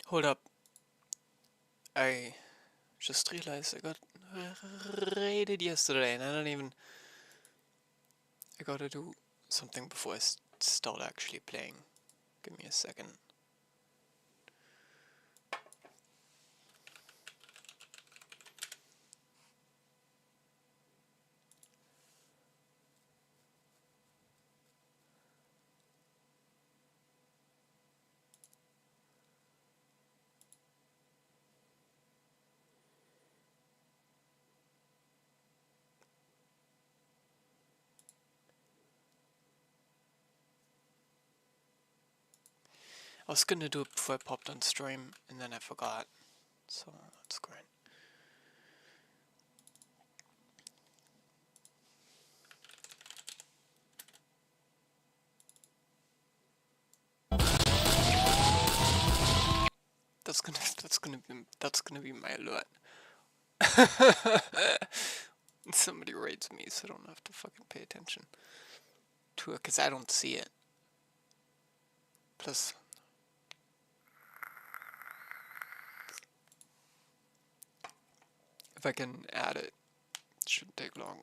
Hold up. I just realized I got raided yesterday and I don't even... I gotta do something before I start actually playing. Give me a second. I was gonna do it before I popped on stream and then I forgot. So that's great. That's gonna be my alert. Somebody raids me, so I don't have to fucking pay attention to it, cause I don't see it. Plus, if I can add it, it shouldn't take long.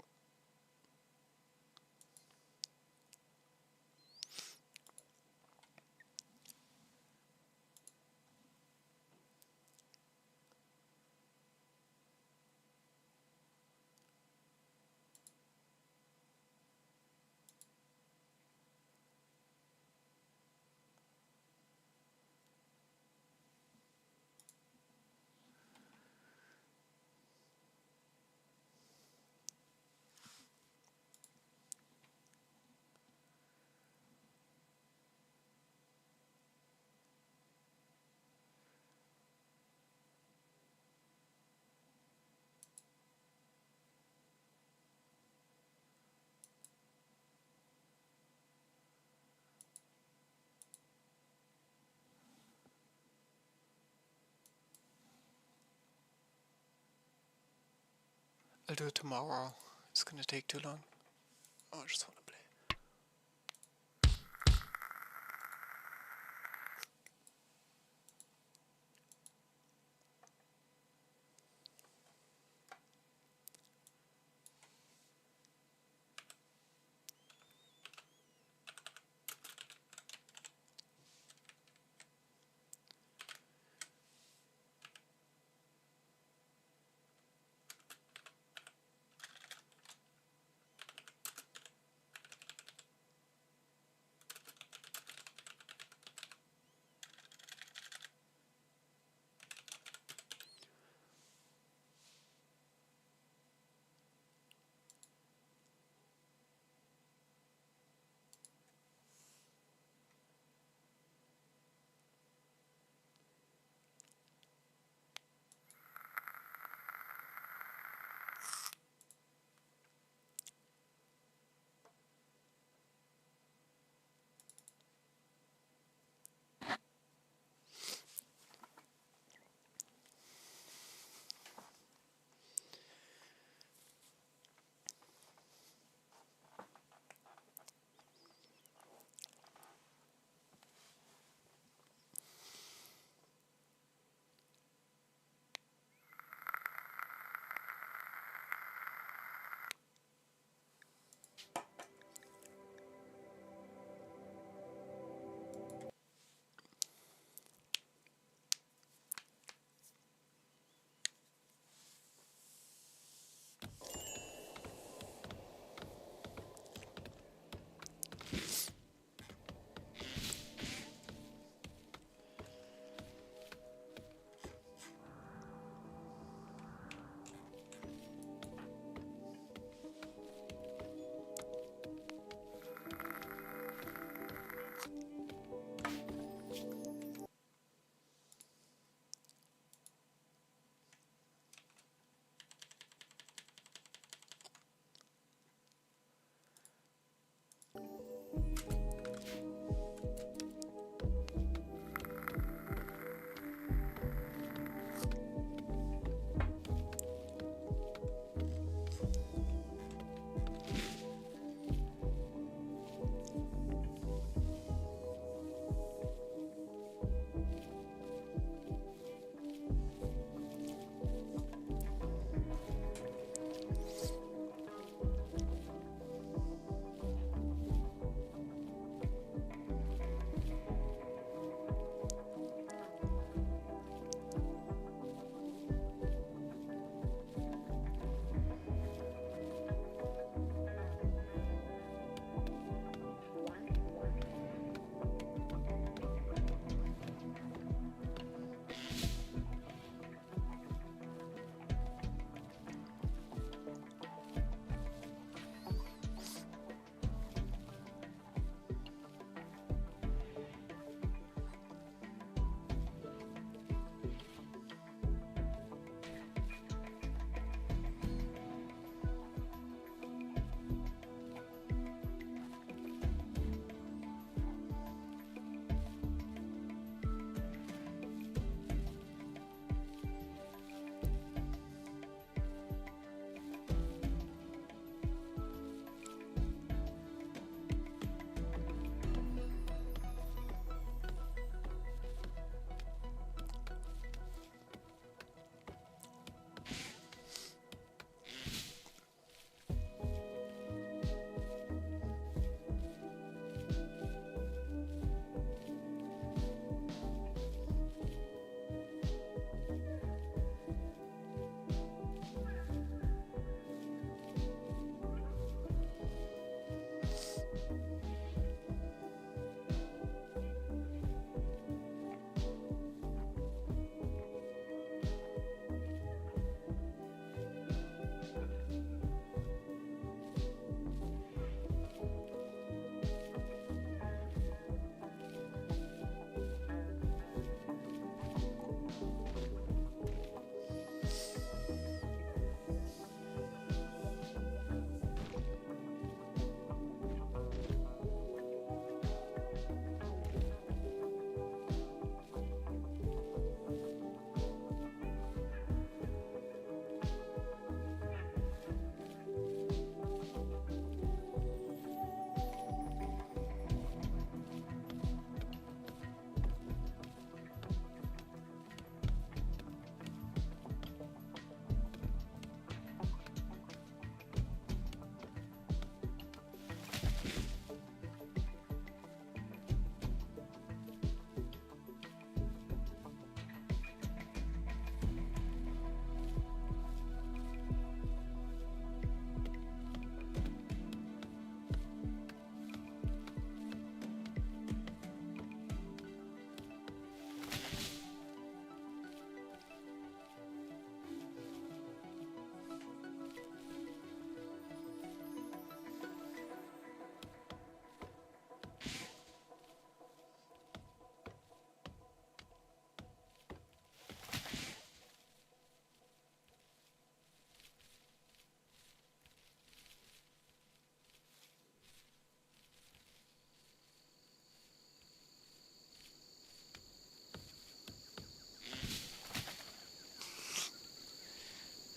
I'll do it tomorrow. It's gonna take too long. Oh, I just wanna play.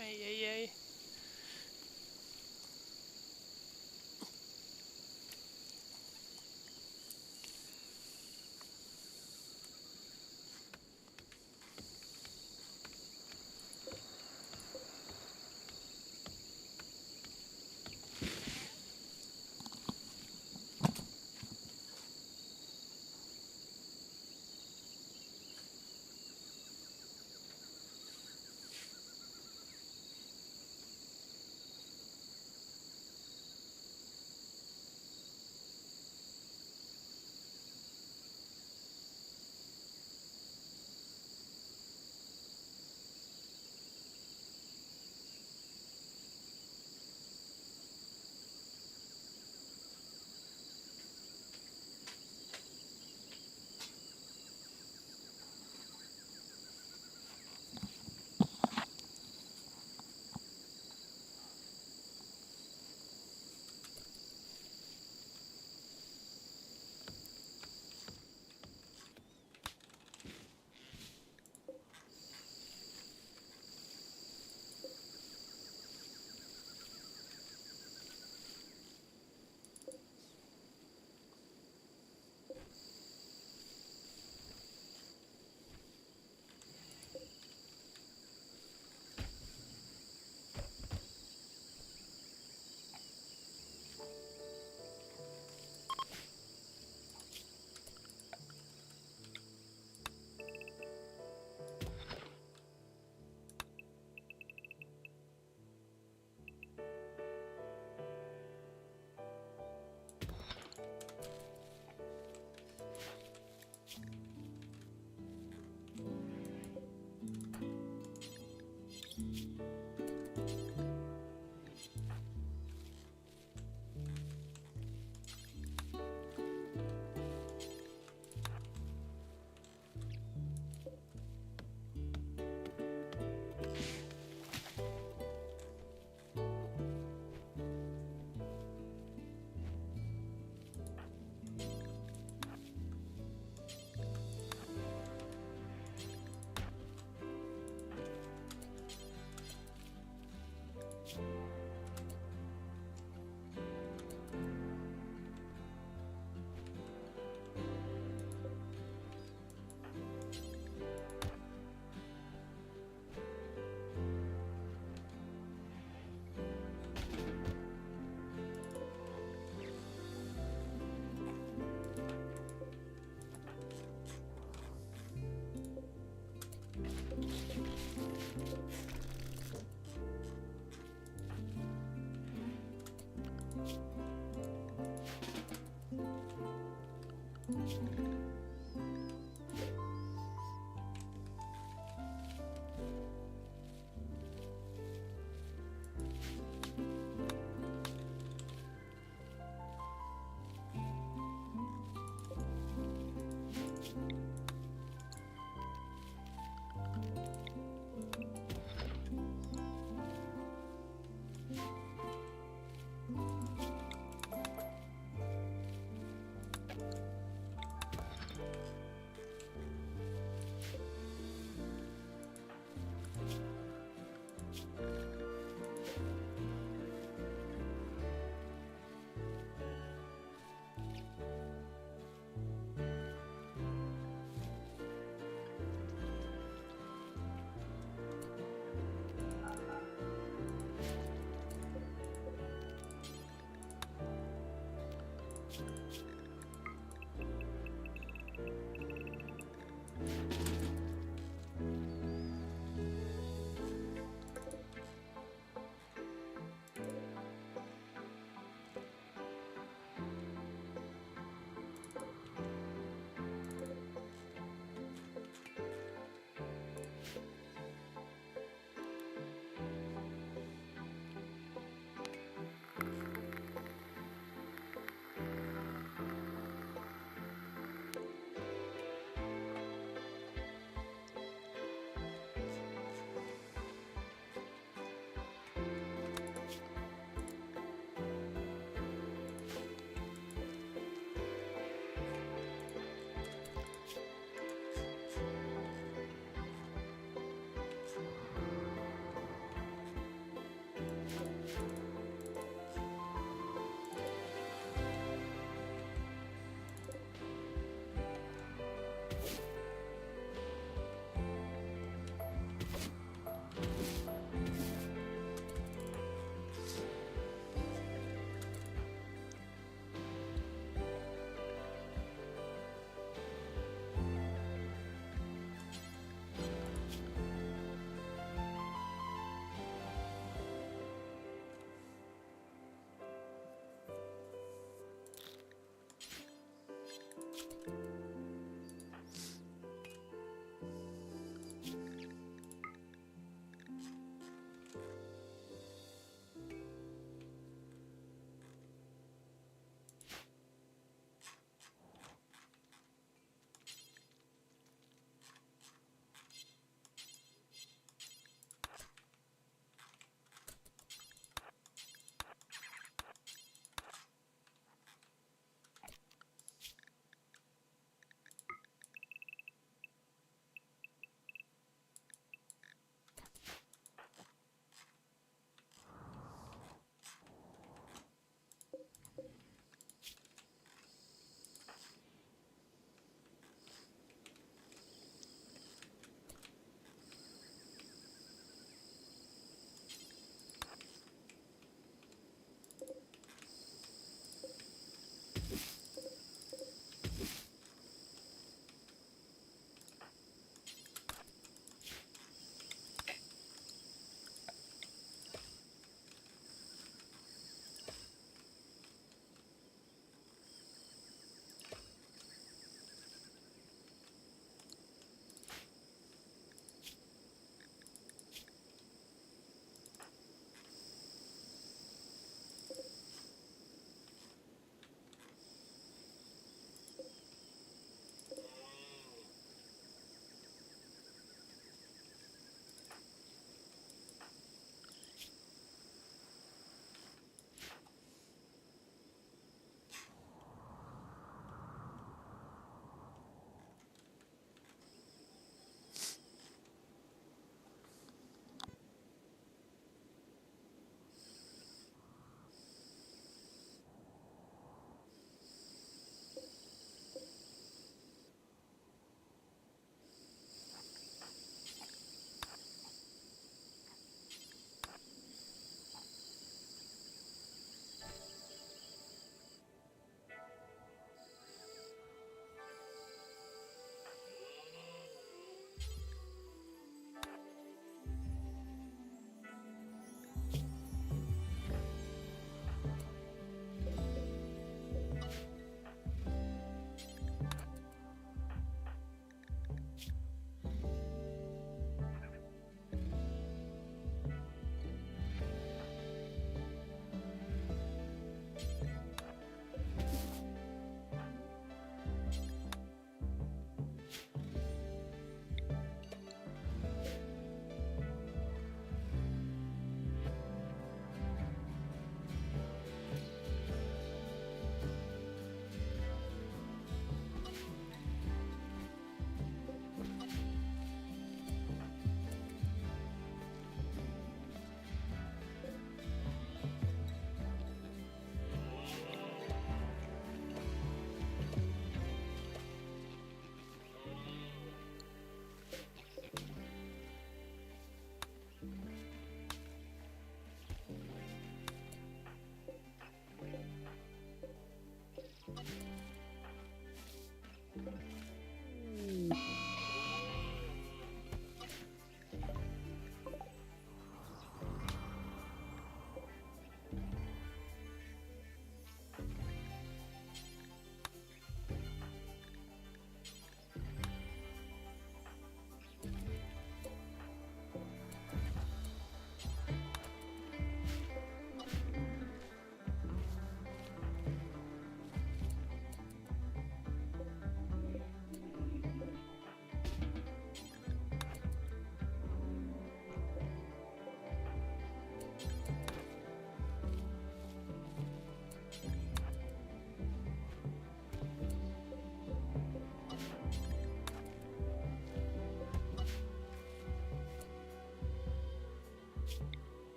Ay, ay, ay.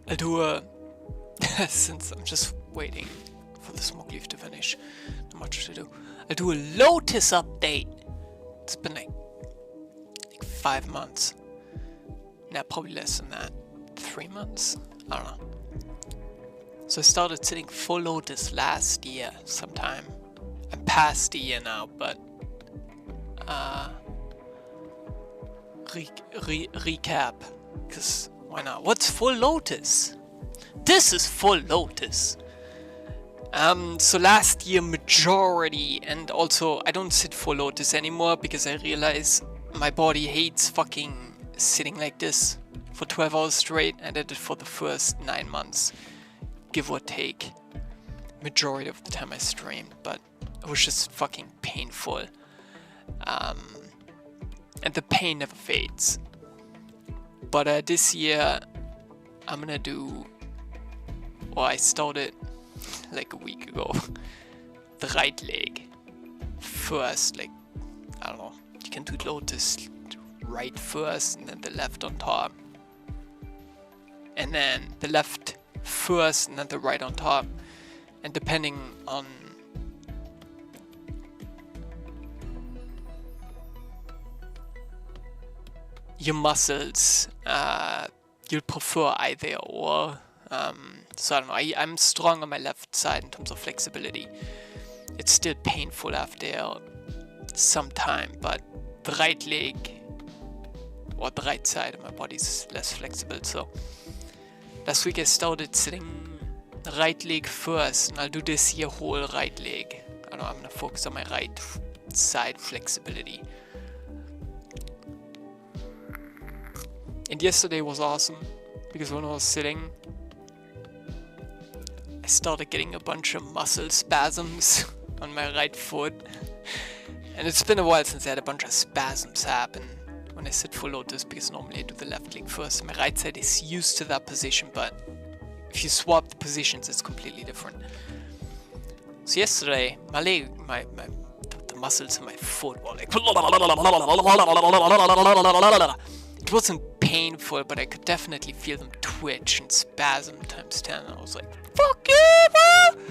I'll do a since I'm just waiting for the smoke leaf to finish, not much to do. I'll do a Lotus update. It's been like 5 months. Nah, probably less than that. 3 months? I don't know. So I started sitting full Lotus last year sometime. I'm past the year now, but recap, because why not? What's full Lotus? This is full Lotus. So last year majority, and also I don't sit full Lotus anymore because I realize my body hates fucking sitting like this for 12 hours straight. I did it for the first 9 months, give or take. Majority of the time I streamed, but it was just fucking painful. And the pain never fades. But this year I'm gonna do, or I started like a week ago, the right leg first. Like, I don't know, you can do Lotus right first and then the left on top, and then the left first and then the right on top, and depending on your muscles, you'll prefer either or. So I don't know, I'm strong on my left side in terms of flexibility. It's still painful after some time, but the right leg, or the right side of my body is less flexible. So last week I started sitting the right leg first, and I'll do this here whole right leg. I don't know, I'm gonna focus on my right side flexibility. And yesterday was awesome, because when I was sitting, I started getting a bunch of muscle spasms on my right foot. And it's been a while since I had a bunch of spasms happen when I sit full Lotus, because normally I do the left leg first. My right side is used to that position, but if you swap the positions, it's completely different. So yesterday, my leg, the muscles in my foot were like... It wasn't painful, but I could definitely feel them twitch and spasm times 10. I was like, fuck you, bro!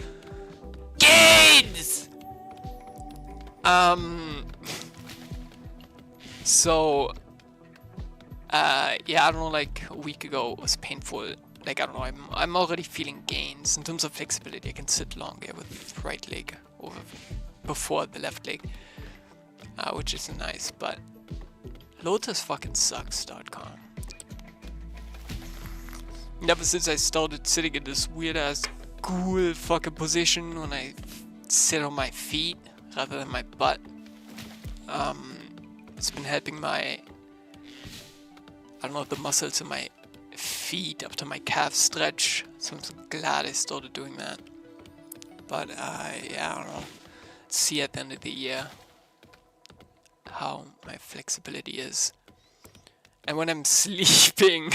Kids! So, yeah, I don't know, like a week ago it was painful. Like, I don't know, I'm already feeling gains. In terms of flexibility, I can sit longer with the right leg over before the left leg, which is nice, but Lotus fucking sucks.com. Ever since I started sitting in this weird ass ghoul fucking position when I sit on my feet rather than my butt, it's been helping my, I don't know, the muscles in my feet up to my calf stretch. So I'm so glad I started doing that. But yeah, I don't know. Let's see at the end of the year how my flexibility is. And when I'm sleeping,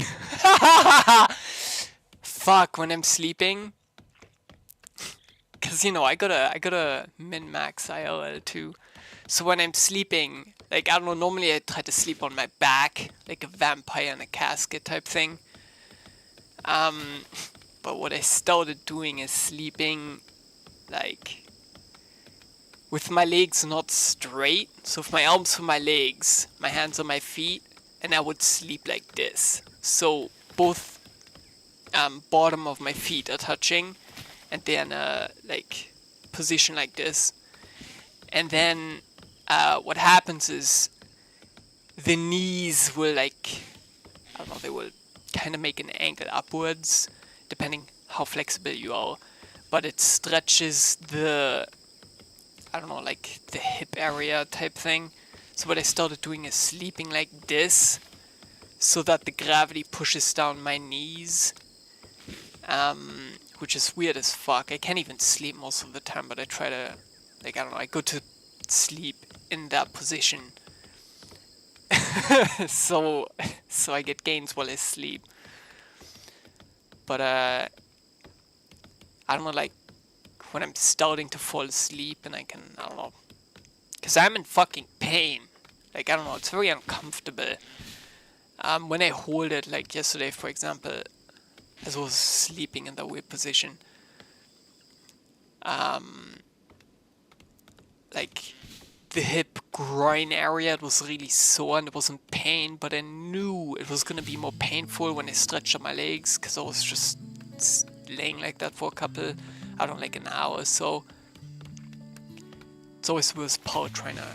fuck, when I'm sleeping, cause you know I gotta min max IRL too. So when I'm sleeping, like, I don't know, normally I try to sleep on my back, like a vampire in a casket type thing. But what I started doing is sleeping, like, with my legs not straight. So with my arms for my legs, my hands on my feet, and I would sleep like this. So both bottom of my feet are touching, and they're in a, like, position like this. And then what happens is the knees will, like, I don't know, they will kind of make an angle upwards, depending how flexible you are. But it stretches the, I don't know, like the hip area type thing. So what I started doing is sleeping like this, so that the gravity pushes down my knees, which is weird as fuck. I can't even sleep most of the time, but I try to, like, I don't know, I go to sleep in that position. so I get gains while I sleep. But I don't know, like, when I'm starting to fall asleep and I can, I don't know, Because I'm in fucking pain. Like, I don't know, it's very uncomfortable. When I hold it, like yesterday, for example, as I was sleeping in that weird position, like, the hip groin area, it was really sore and it was in pain, but I knew it was gonna be more painful when I stretched out my legs, because I was just laying like that for I don't know, like an hour or so. It's always worth power trying to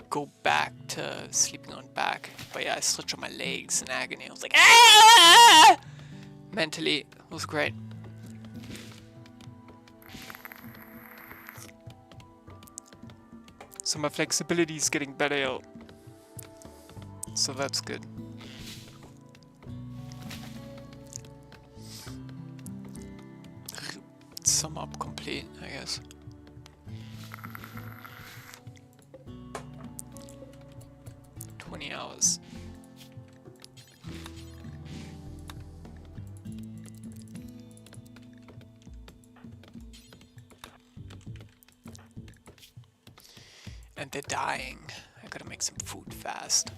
go back to sleeping on back. But yeah, I stretched out my legs in agony. I was like, ah! Mentally, it was great. So my flexibility is getting better, so that's good. Sum up complete, I guess. Hours. And they're dying. I gotta make some food fast.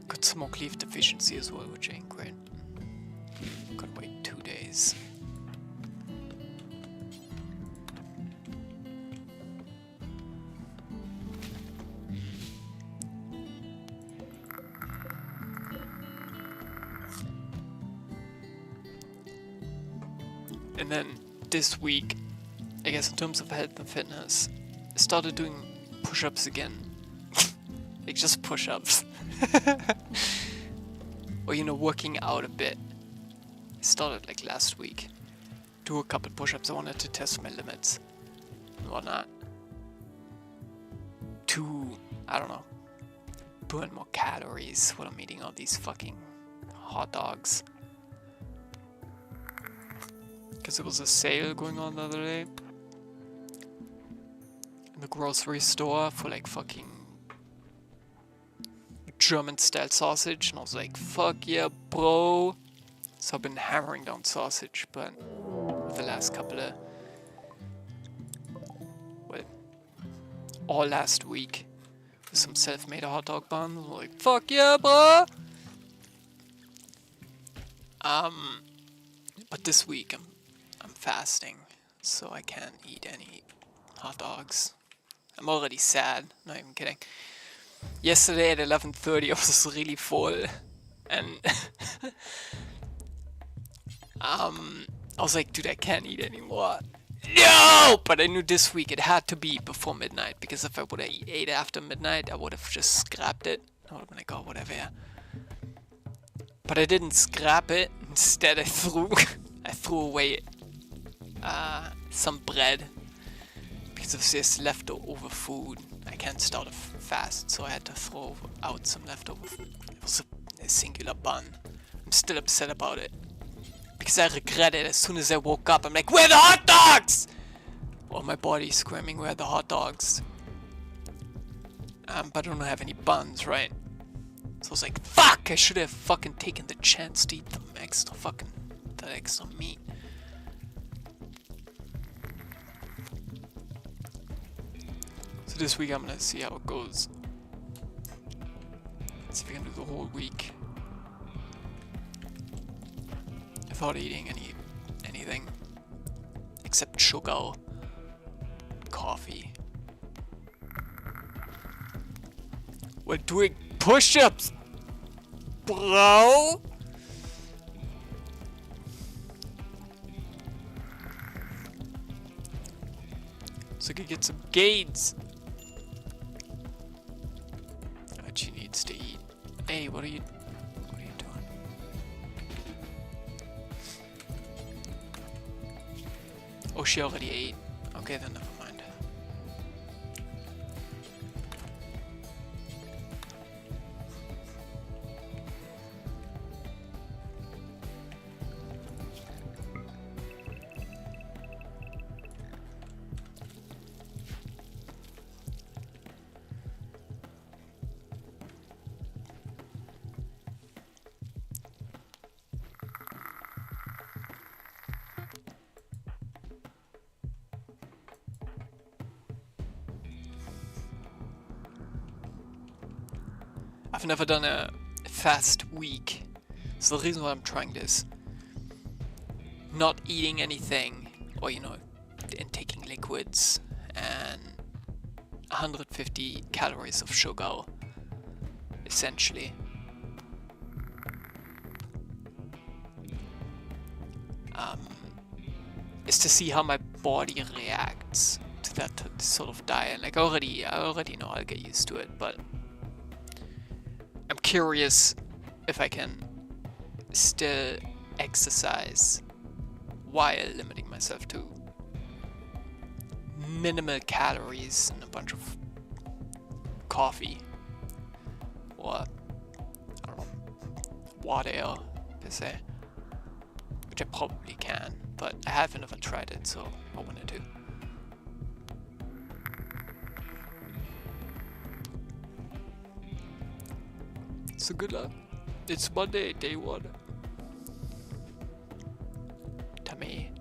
Got smoke leaf deficiency as well, which ain't great. Gotta wait 2 days. And then this week, I guess in terms of health and fitness, I started doing push-ups again. Like just push-ups. Or, you know, working out a bit. I started like last week. Do a couple push-ups. I wanted to test my limits and whatnot. To, I don't know, burn more calories while I'm eating all these fucking hot dogs. Because there was a sale going on the other day in the grocery store for like fucking German style sausage, and I was like, fuck yeah, bro. So I've been hammering down sausage, but the last couple of, well, all last week with some self-made hot dog buns. I was like, fuck yeah, bro. But this week I'm fasting, so I can't eat any hot dogs. I'm already sad, not even kidding. Yesterday at 11:30 I was really full, and I was like, dude, I can't eat anymore. No! But I knew this week it had to be before midnight, because if I would have ate after midnight, I would have just scrapped it. I would have been like, oh, whatever, yeah. But I didn't scrap it. Instead, I threw away some bread, because of this leftover food. I can't start a fast, so I had to throw out some leftover food. It was a singular bun. I'm still upset about it, because I regret it. As soon as I woke up, I'm like, where are the hot dogs? Or my body's screaming, where are the hot dogs? But I don't have any buns, right? So I was like, fuck, I should have fucking taken the chance to eat that extra meat. So this week I'm gonna see how it goes. See if I can do the whole week without eating anything except sugar, coffee. We're doing push-ups, bro. So I could get some gains. She needs to eat. Hey, what are you doing? Oh, she already ate. Okay, then never mind. I've never done a fast week. So the reason why I'm trying this, not eating anything, or and taking liquids, and 150 calories of sugar, essentially. Is to see how my body reacts to that sort of diet. Like I already know I'll get used to it, but I'm curious if I can still exercise while limiting myself to minimal calories and a bunch of coffee, or I don't know, water per se, which I probably can, but I haven't ever tried it, so I wanted to. So good luck. It's Monday, day 1. To me.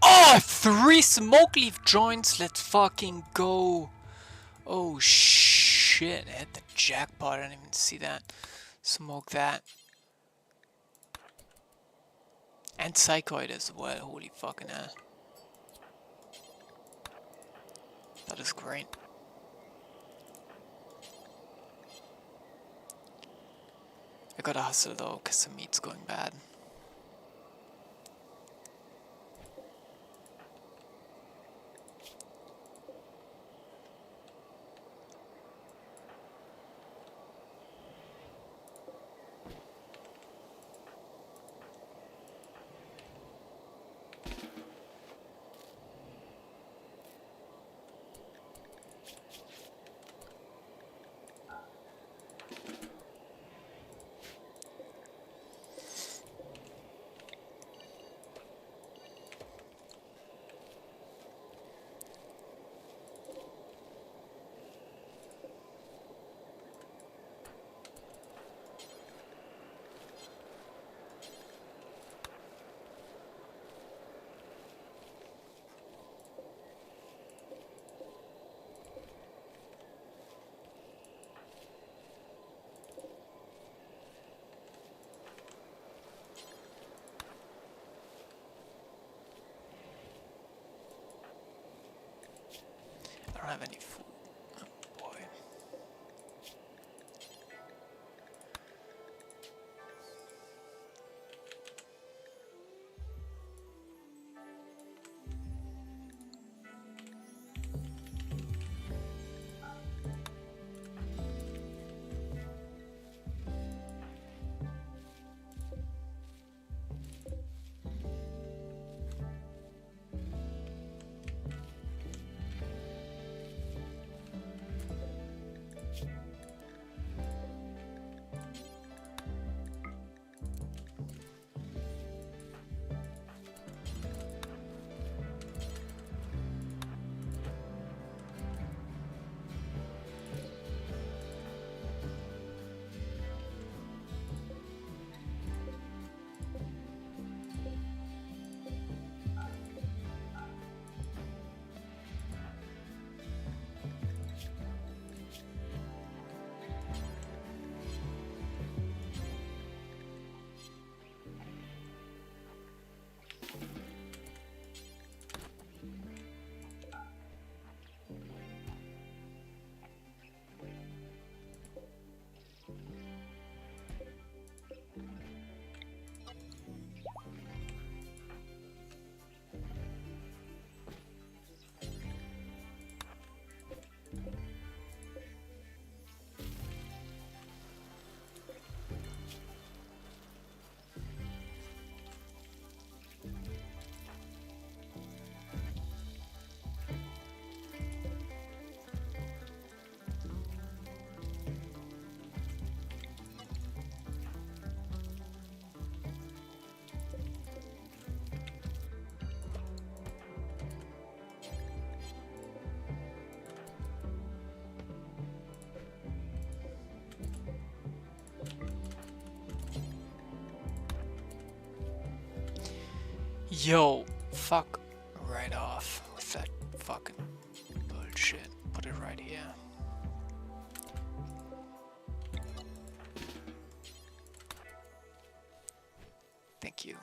Oh, 3 smoke leaf joints. Let's fucking go. Oh shit, I hit the jackpot. I didn't even see that. Smoke that. And psychoid as well. Holy fucking hell. That is great. I gotta hustle though, cause the meat's going bad. I don't have any food. Oh boy. Yo, fuck right off with that fucking bullshit. Put it right here. Thank you.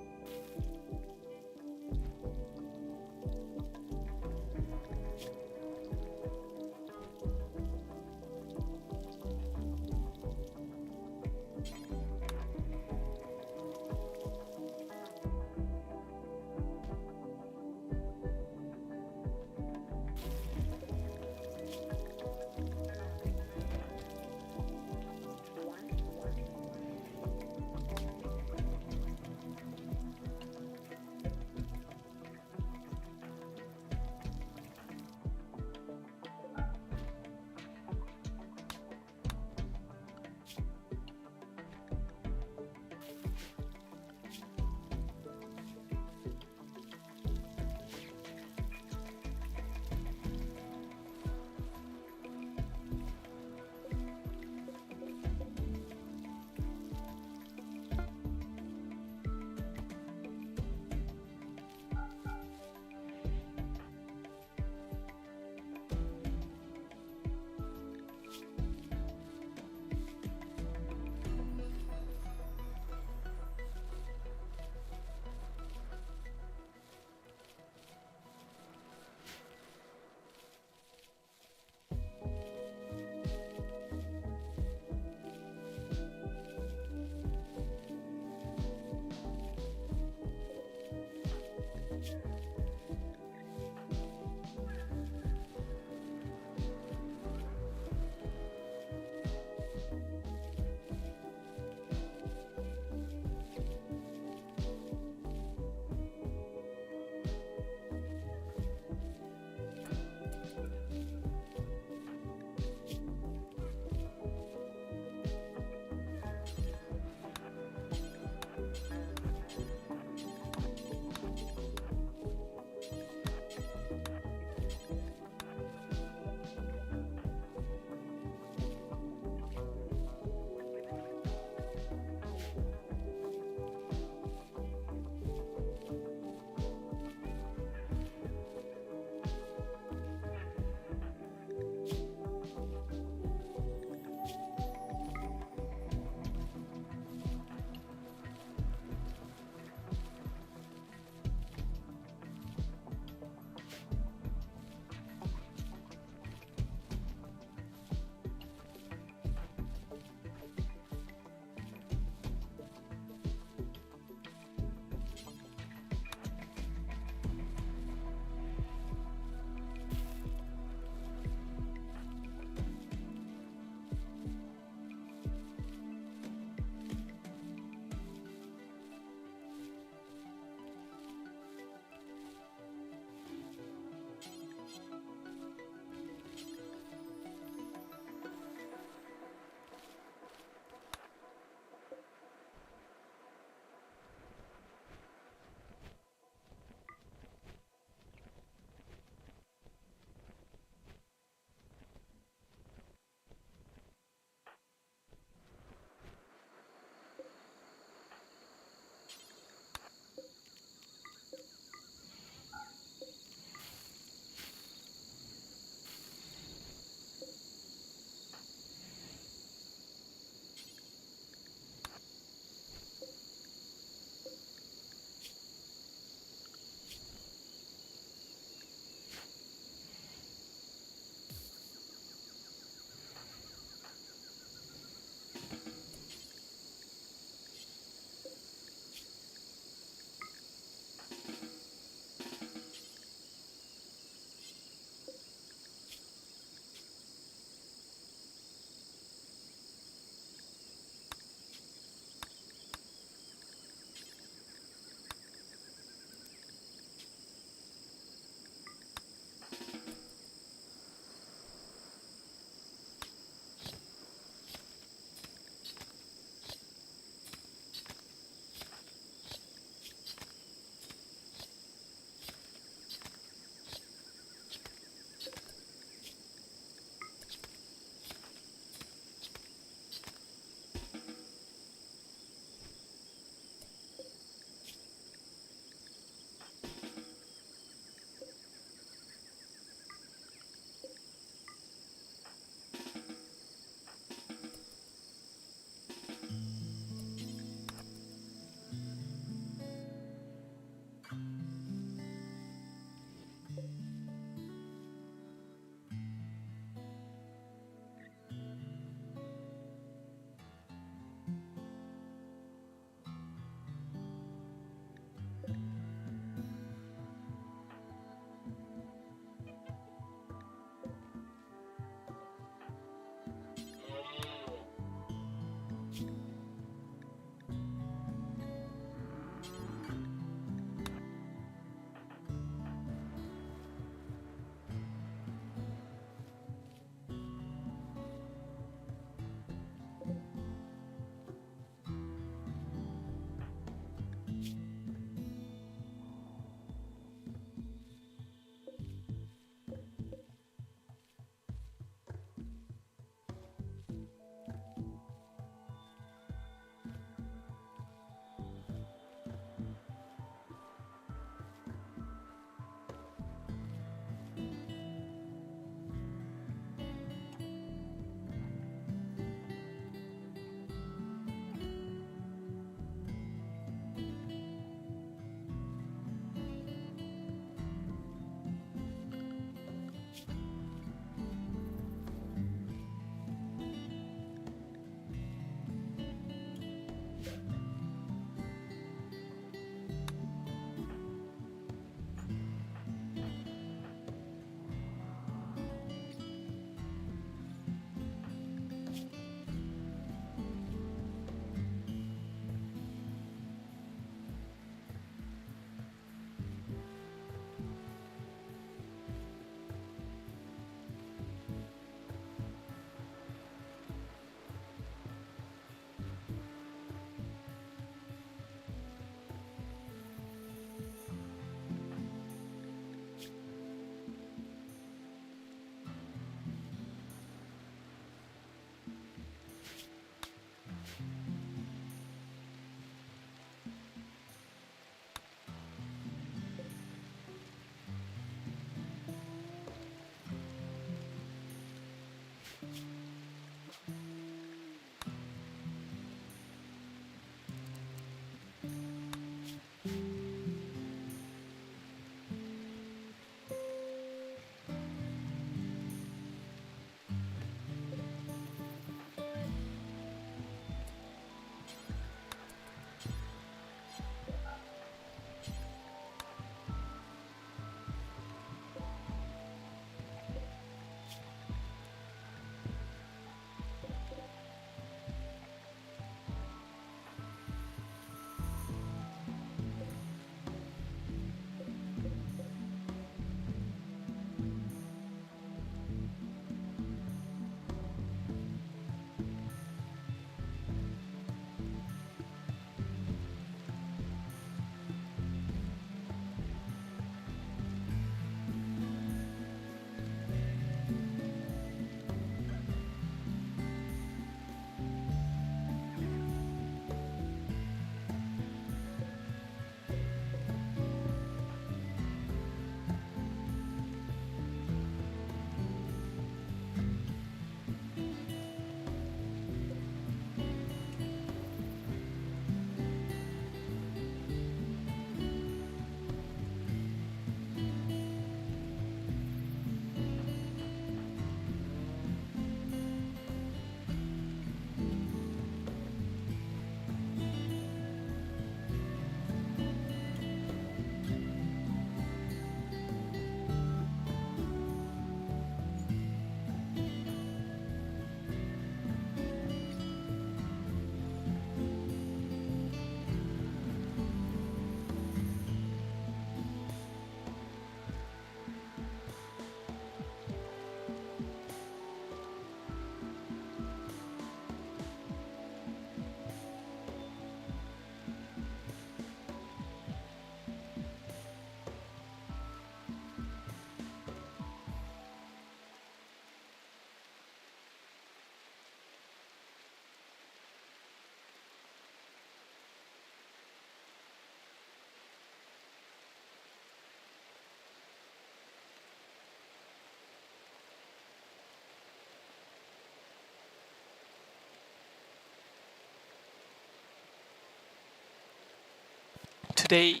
today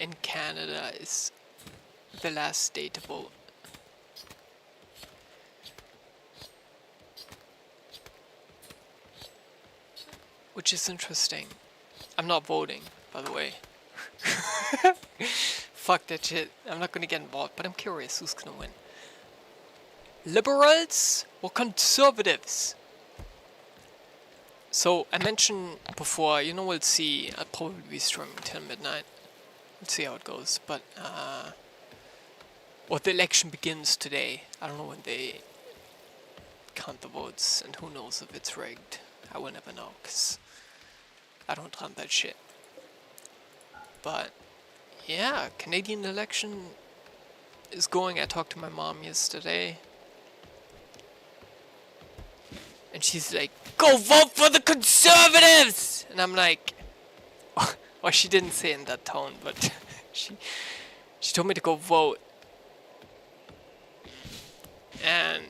in Canada is the last day to vote. Which is interesting. I'm not voting, by the way. Fuck that shit. I'm not gonna get involved, but I'm curious who's gonna win. Liberals or conservatives? So I mentioned before, you know, we'll see. I'll probably be streaming till midnight. Let's see how it goes. But the election begins today. I don't know when they count the votes, and who knows if it's rigged. I will never know, because I don't run that shit. But yeah, Canadian election is going. I talked to my mom yesterday, and she's like, "Go vote for the Conservatives!" And I'm like, well, she didn't say it in that tone, but she told me to go vote. And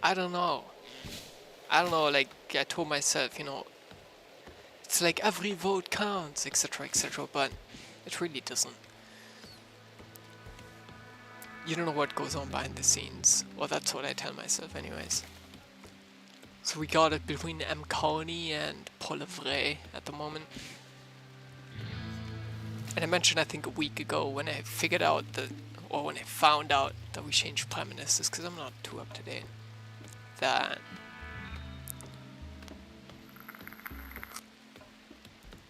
I don't know, like, I told myself, you know, it's like every vote counts, etc., etc., but it really doesn't. You don't know what goes on behind the scenes. Well, that's what I tell myself anyways. So we got it between M. County and Paul-Evray at the moment. And I mentioned, I think a week ago, when I figured out that, or when I found out that we changed prime ministers, because I'm not too up to date, that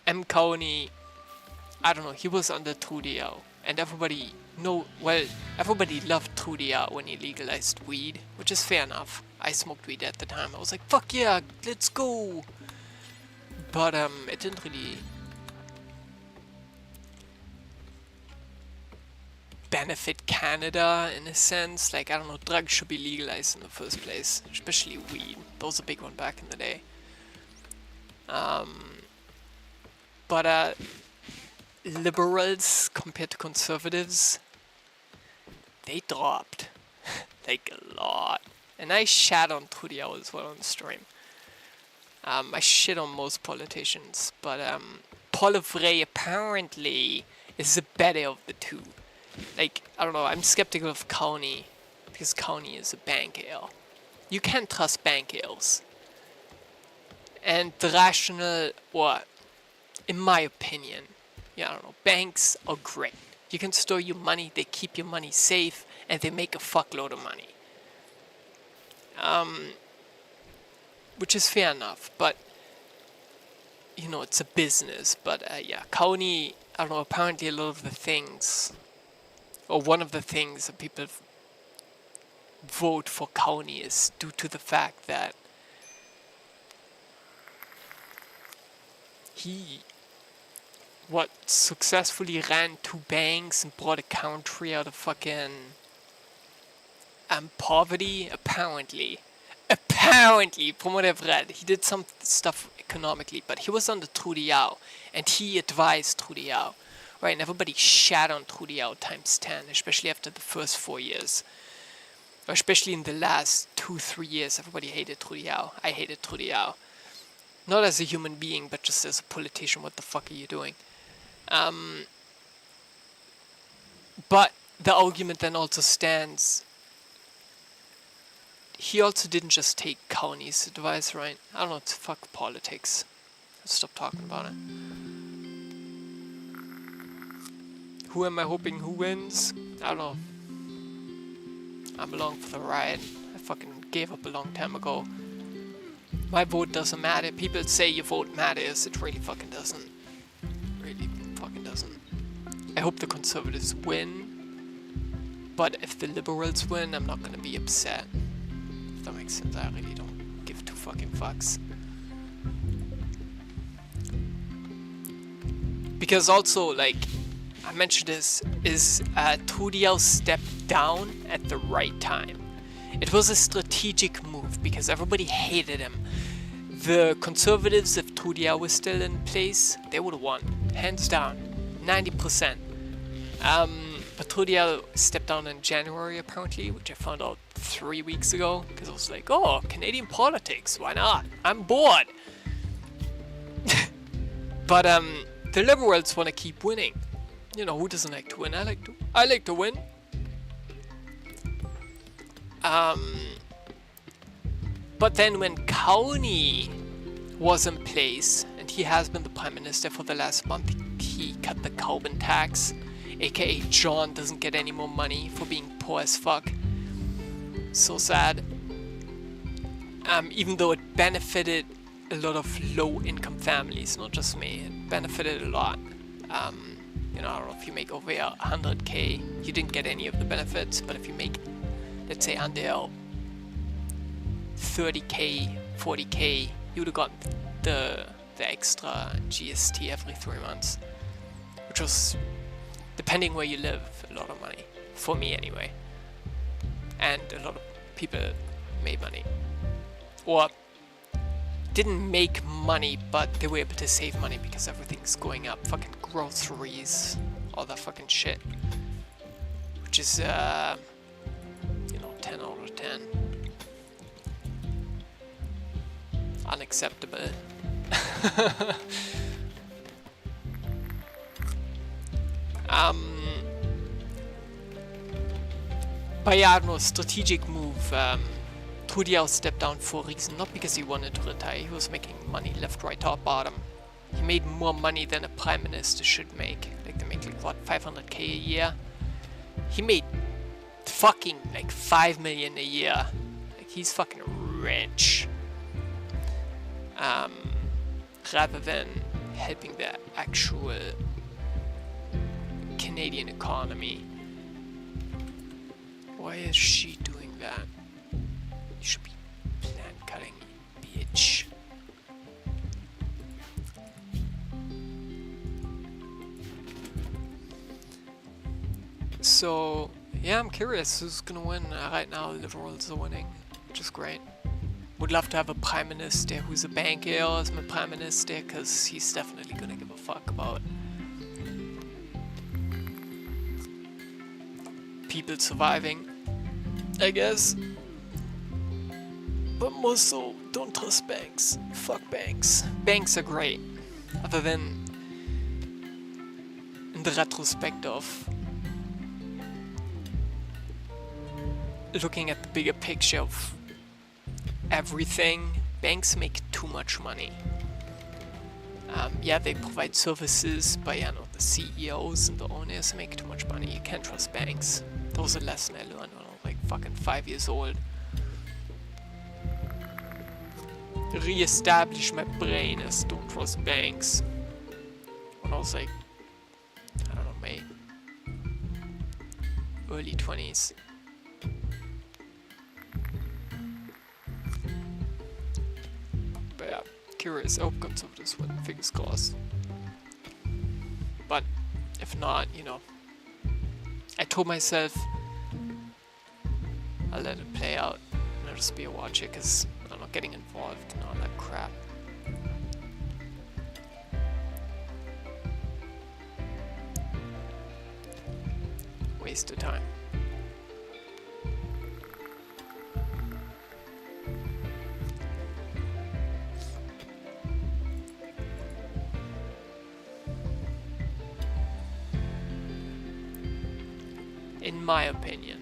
M. County, I don't know, he was under Trudeau, and everybody loved Trudeau when he legalized weed, which is fair enough. I smoked weed at the time. I was like, fuck yeah, let's go. But it didn't really benefit Canada in a sense. Like, I don't know, drugs should be legalized in the first place, especially weed. That was a big one back in the day. But liberals compared to conservatives, they dropped like a lot. And I shat on Trudeau as well on the stream. I shit on most politicians, but Paul-Evray apparently is the better of the two. Like, I don't know, I'm skeptical of County, because County is a bank ale. You can't trust bank ales. And the rational, or in my opinion, yeah, I don't know, banks are great. You can store your money, they keep your money safe, and they make a fuckload of money. Which is fair enough, but, you know, it's a business. But yeah, County, I don't know, apparently a lot of the things, or one of the things that people vote for County is due to the fact that he successfully ran 2 banks and brought a country out of fucking poverty, apparently, from what I've read. He did some stuff economically, but he was under Trudeau, and he advised Trudeau, right? And everybody shat on Trudeau times 10, especially after the first 4 years. Or especially in the last 2-3 years, everybody hated Trudeau. I hated Trudeau. Not as a human being, but just as a politician. What the fuck are you doing? But the argument then also stands. He also didn't just take County's advice, right? I don't know, it's fuck politics. Let's stop talking about it. Who am I hoping who wins? I don't know. I'm along for the ride. I fucking gave up a long time ago. My vote doesn't matter. People say your vote matters. It really fucking doesn't. Really fucking doesn't. I hope the Conservatives win. But if the Liberals win, I'm not gonna be upset. If that makes sense. I really don't give 2 fucking fucks. Because also, like, I mentioned this, is Trudeau stepped down at the right time. It was a strategic move because everybody hated him. The Conservatives, if Trudeau was still in place, they would have won. Hands down. 90%. But Trudeau stepped down in January apparently, which I found out 3 weeks ago, because I was like, oh, Canadian politics, why not? I'm bored. But the Liberals want to keep winning. You know, who doesn't like to win? I like to win. But then when Cowney was in place, and he has been the Prime Minister for the last month, he cut the carbon tax, aka John doesn't get any more money for being poor as fuck. So sad. Even though it benefited a lot of low-income families, not just me, it benefited a lot. You know, I don't know, if you make over 100k, you didn't get any of the benefits, but if you make, let's say, under 30k, 40k, you would have gotten the extra GST every 3 months, which was, depending where you live, a lot of money, for me anyway. And a lot of people made money, or didn't make money, but they were able to save money because everything's going up, fucking groceries, all that fucking shit, which is, you know, 10 out of 10. Unacceptable. But yeah, I don't know, strategic move. Trudeau stepped down for a reason, not because he wanted to retire. He was making money left, right, top, bottom. He made more money than a prime minister should make. Like, they make like, what, 500k a year? He made fucking like 5 million a year. Like, he's fucking rich. Rather than helping the actual Canadian economy. Why is she doing that? You should be plant cutting, bitch. So, yeah, I'm curious who's gonna win. Right now, the Liberals are winning, which is great. Would love to have a Prime Minister who's a banker as my Prime Minister, because he's definitely gonna give a fuck about people surviving, I guess. But more so, don't trust banks. Fuck banks. Banks are great. Other than in the retrospect of looking at the bigger picture of everything, banks make too much money. Yeah, they provide services, but yeah, no, the CEOs and the owners make too much money. You can't trust banks. That was a lesson I learned when I was like fucking 5 years old. Re-establish my brain as don't trust banks. When I was like, I don't know, maybe early 20s. But yeah, curious. I hope Conservatives win. Fingers crossed. But if not, you know, I told myself I'll let it play out and I'll just be a watcher, because I'm not getting involved in all that crap. Waste of time. In my opinion.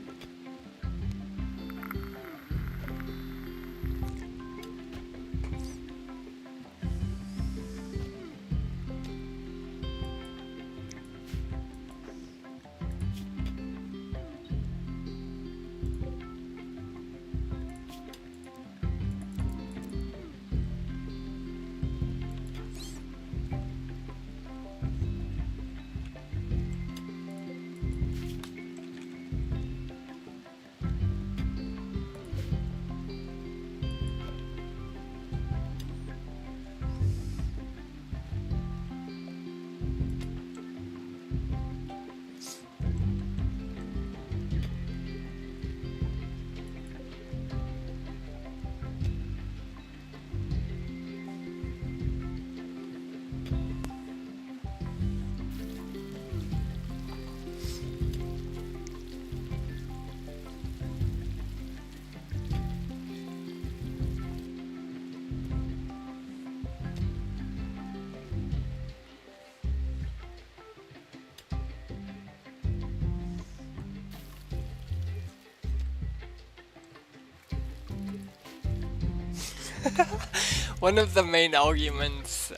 One of the main arguments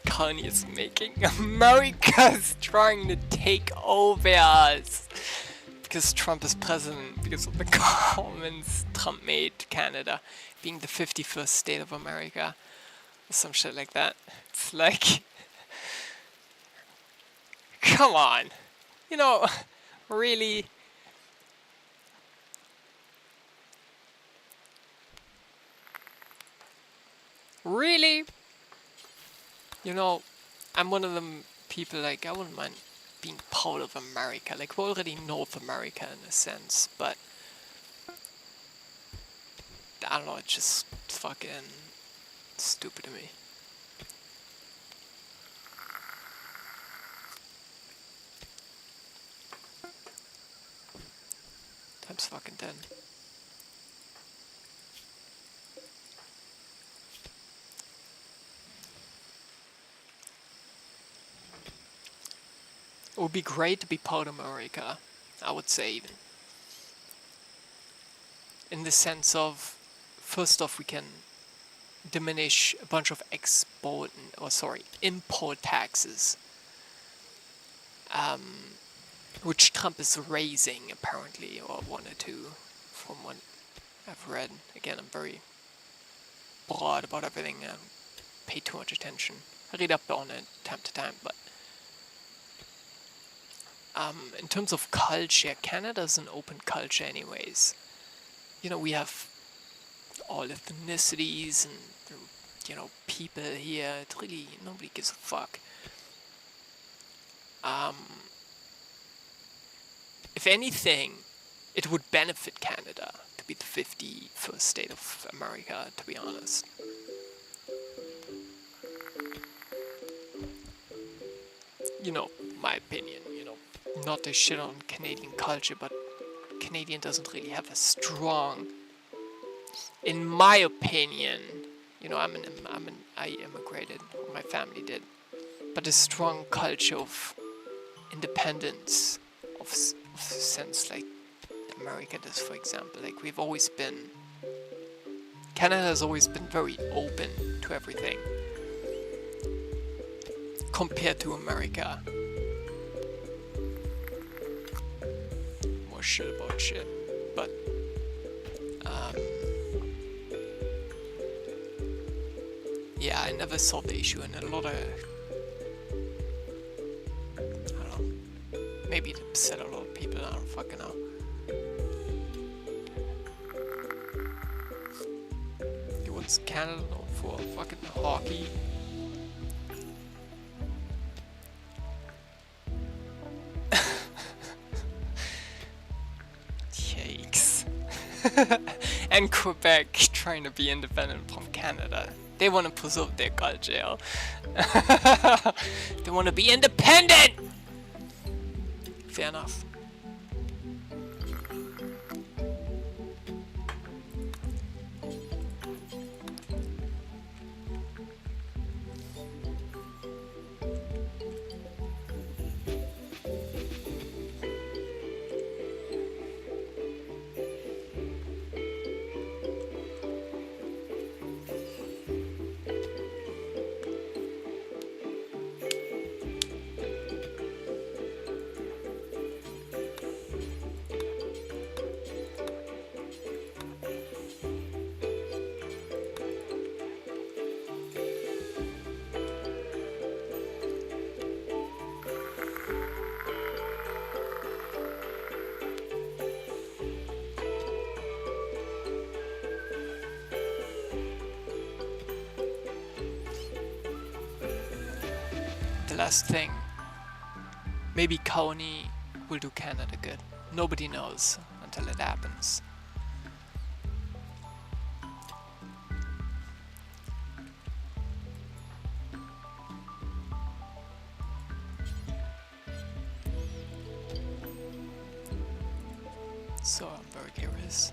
Kanye is making, America's trying to take over us because Trump is president, because of the comments Trump made to Canada being the 51st state of America, or some shit like that. It's like, come on, you know, really? Really? You know, I'm one of them people, like, I wouldn't mind being part of America. Like, we're already North America in a sense, but I don't know, it's just fucking stupid to me. Times fucking 10. It would be great to be part of America, I would say, even. In the sense of, first off, we can diminish a bunch of import taxes, which Trump is raising apparently, or wanted to, from what I've read. Again, I'm very broad about everything. I don't pay too much attention. I read up on it time to time, but in terms of culture, Canada's an open culture anyways. You know, we have all ethnicities and, you know, people here. It really, nobody gives a fuck. If anything, it would benefit Canada to be the 51st state of America, to be honest. You know, my opinion, you know, not to shit on Canadian culture, but Canadian doesn't really have a strong, in my opinion, you know, I immigrated, or my family did, but a strong culture of independence, of sense like America does, for example. Like, Canada has always been very open to everything compared to America. More shit about shit, but yeah, I never saw the issue, and a lot of, I don't know, maybe it upset a lot of people, I don't fucking know. What's Canada known for? Fucking hockey. Yikes. And Quebec trying to be independent from Canada. They want to preserve their culture. They want to be independent! Fair enough. The last thing, maybe County will do Canada good. Nobody knows until it happens. So I'm very curious.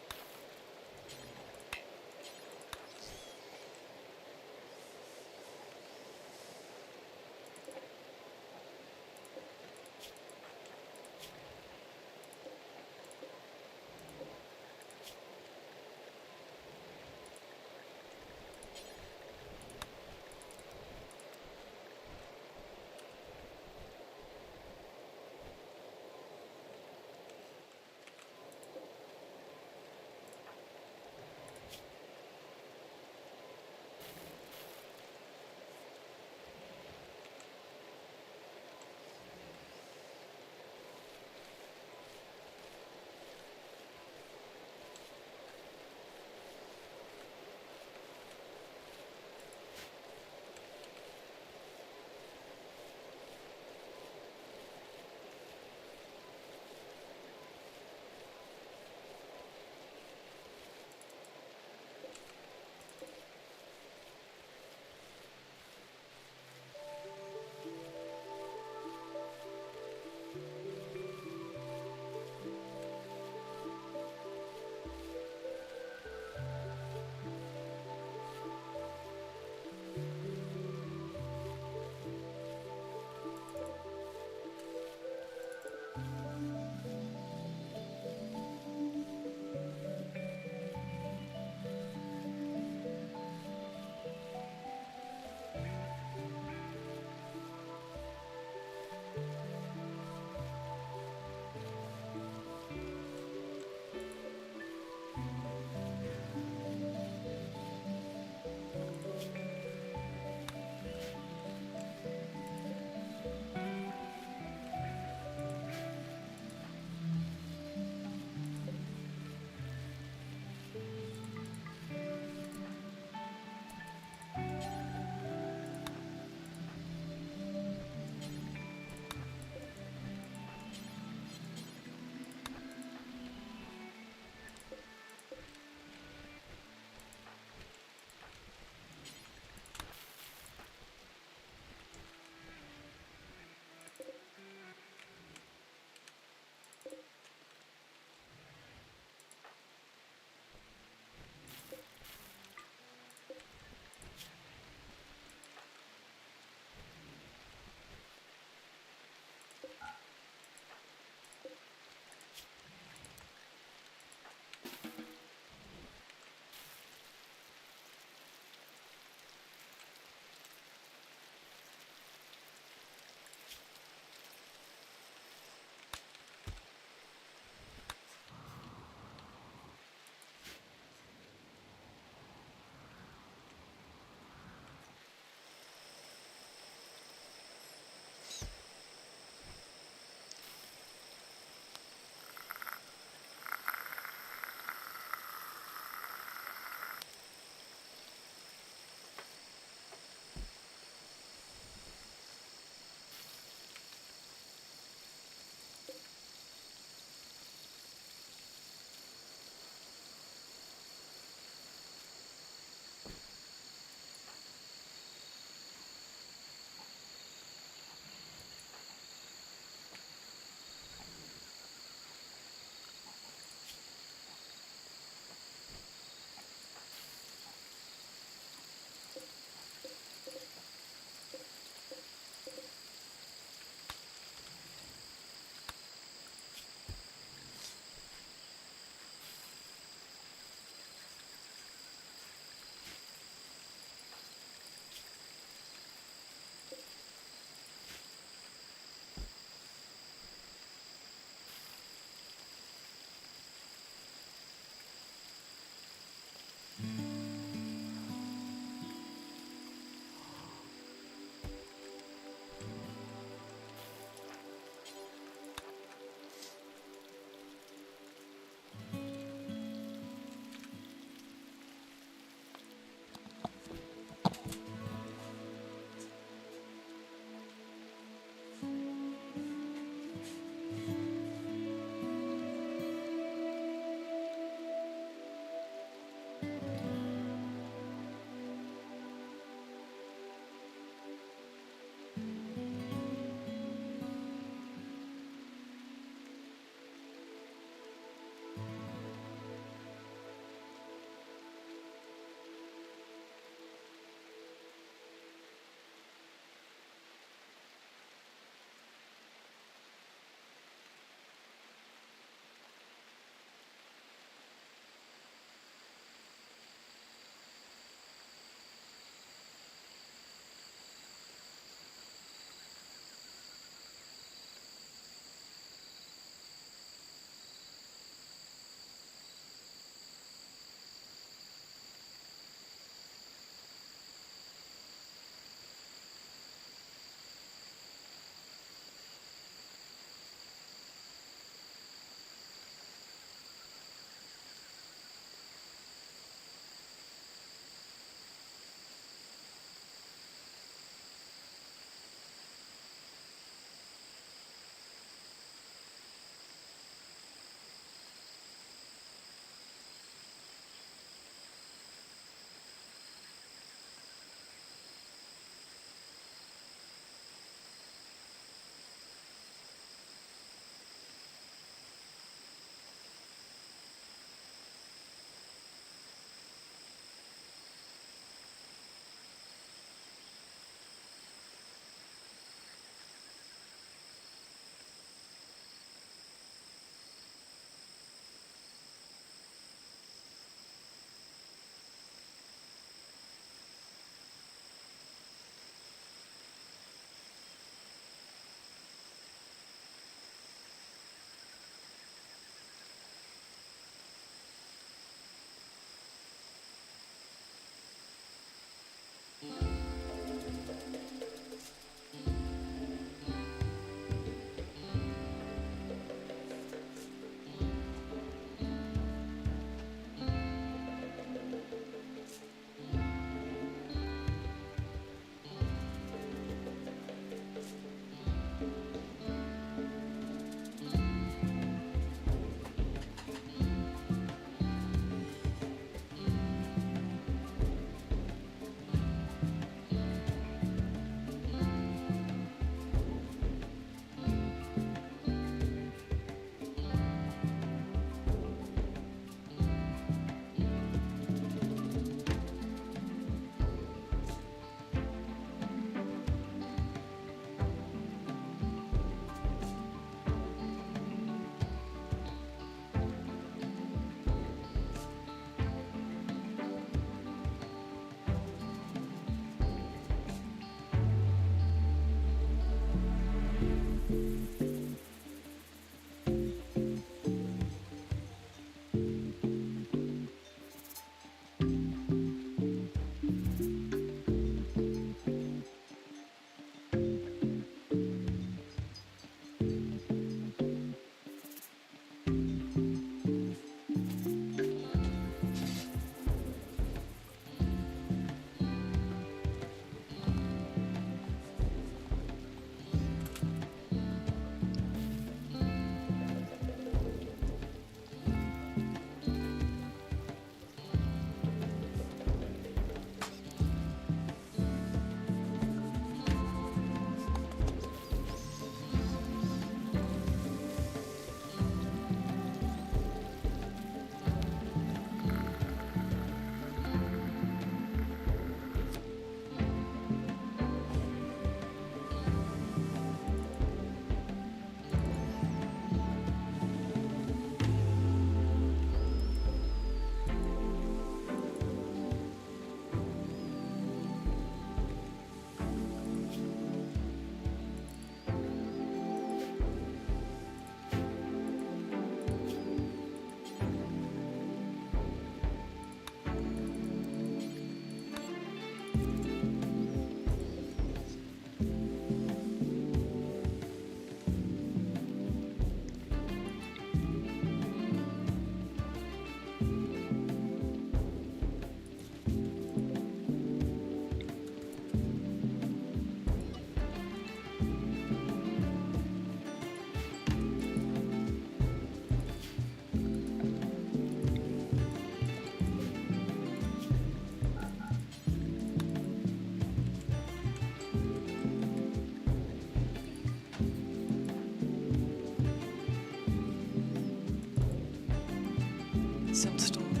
sandstone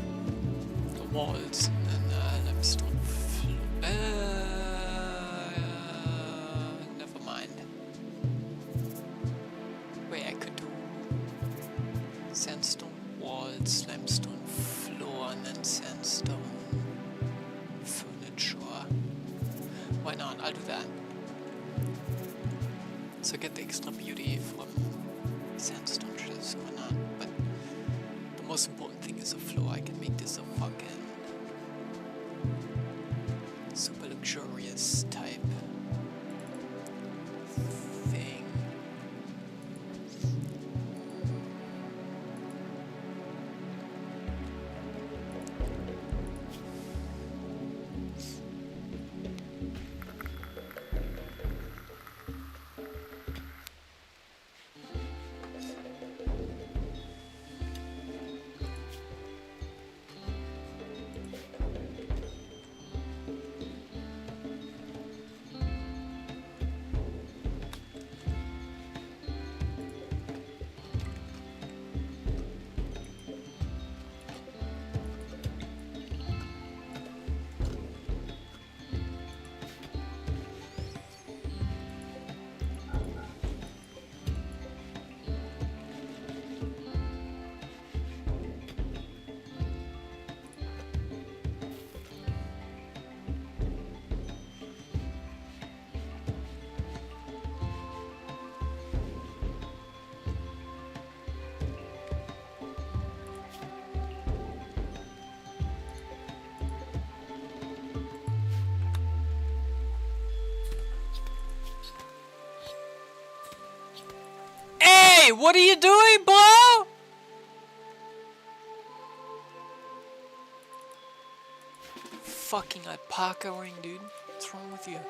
walls and limestone never mind. Wait, I could do sandstone walls, limestone floor, and then sandstone furniture. Why not? I'll do that. So get the extra beauty from sandstone just why not? But the most important thing is the floor. I can make this a fucking super luxurious type thing. Hey, what are you doing, bro? Fucking alpaca ring, dude. What's wrong with you?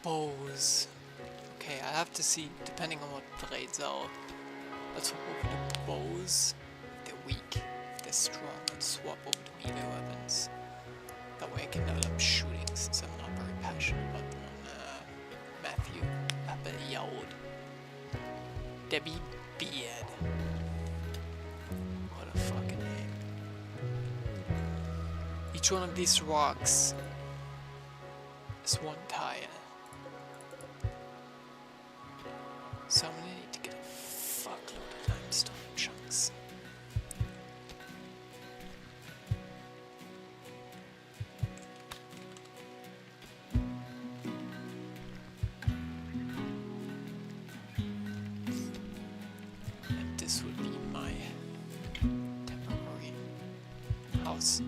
bows. Okay, I have to see, depending on what blades are. Let's swap over to bows. If they're weak, if they're strong, let's swap over to melee weapons. That way I can level up shooting, since I'm not very passionate about the one Matthew Appleyaud. Debbie Beard. What a fucking name. Each one of these rocks is one tile. So I'm gonna need to get a fuckload of limestone chunks. And this would be my temporary house.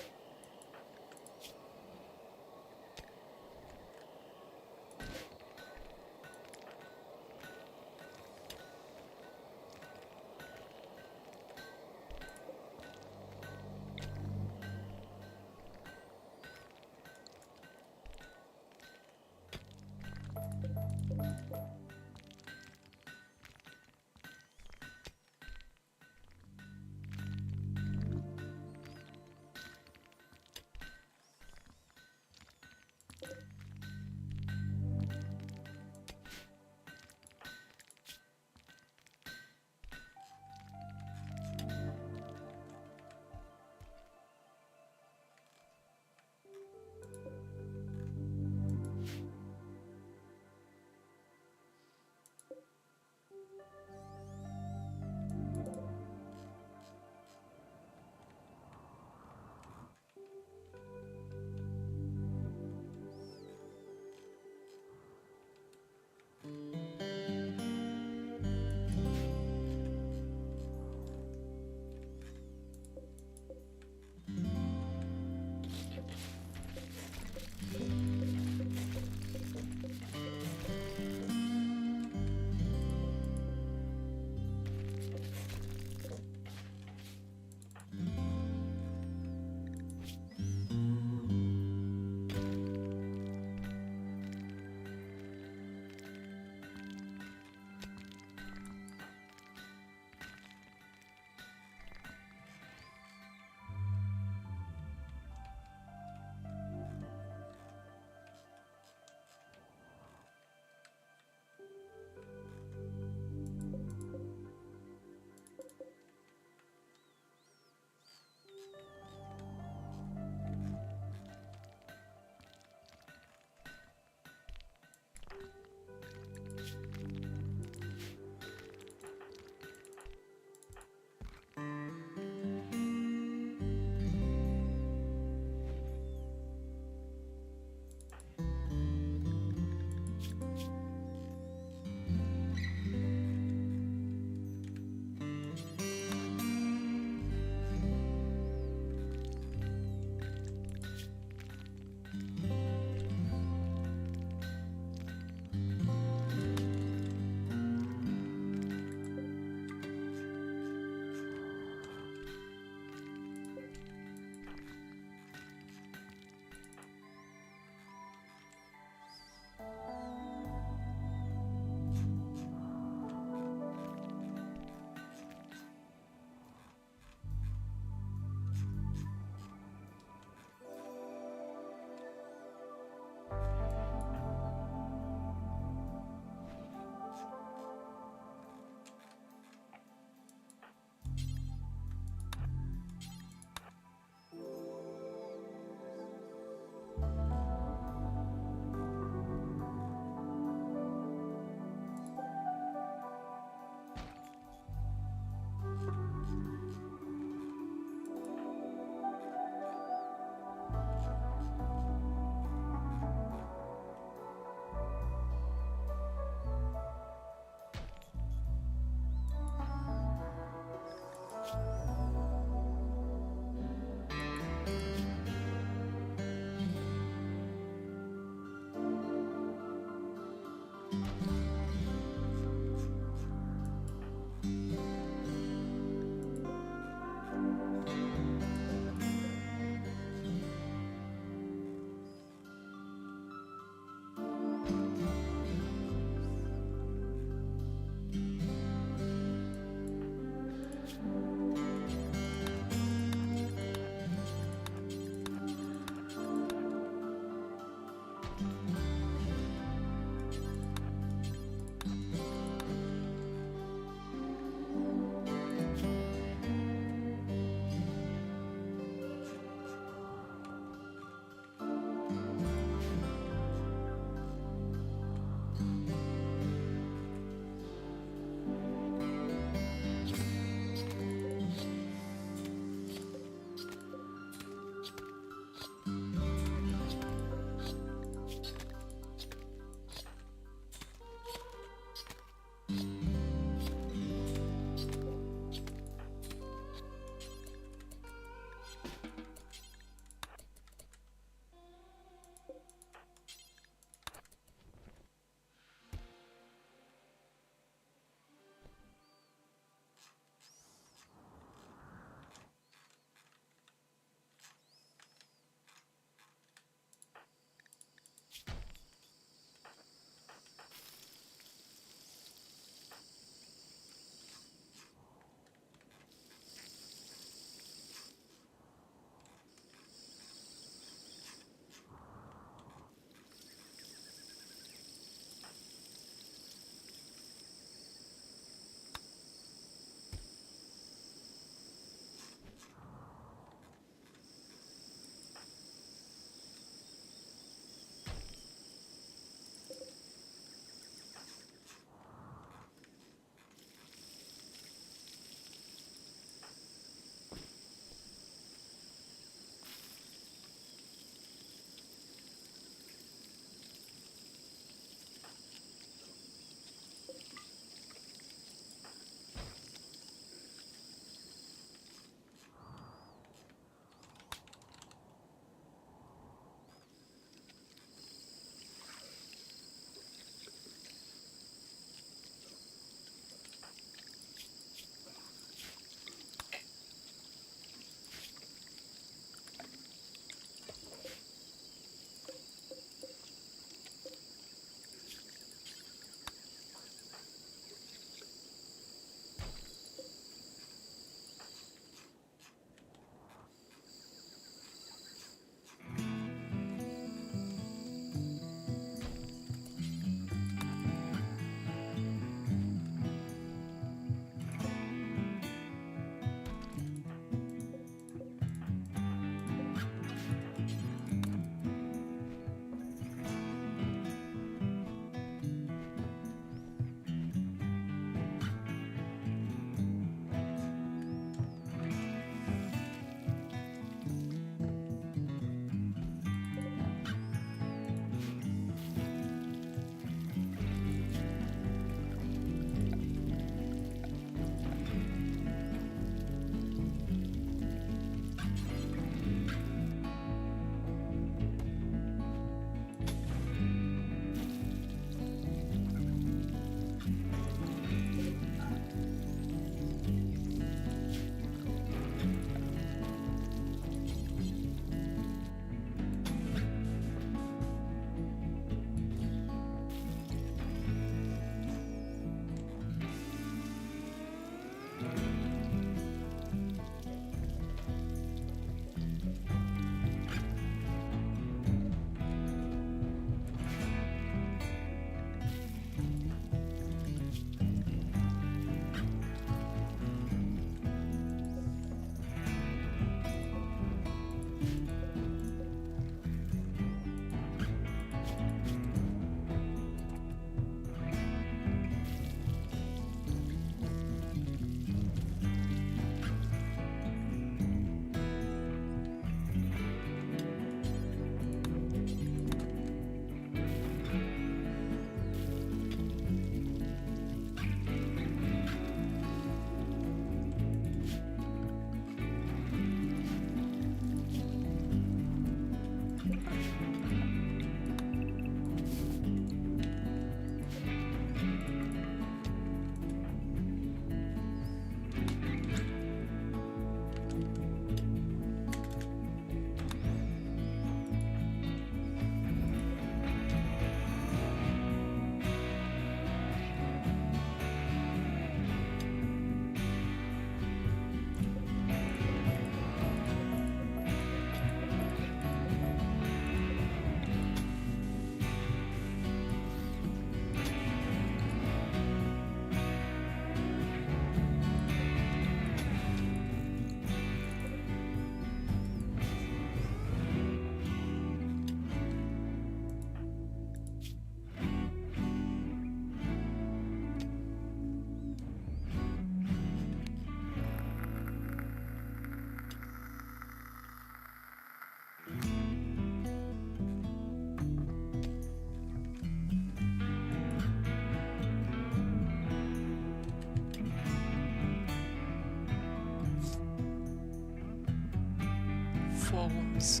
forums.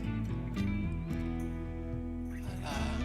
Like that.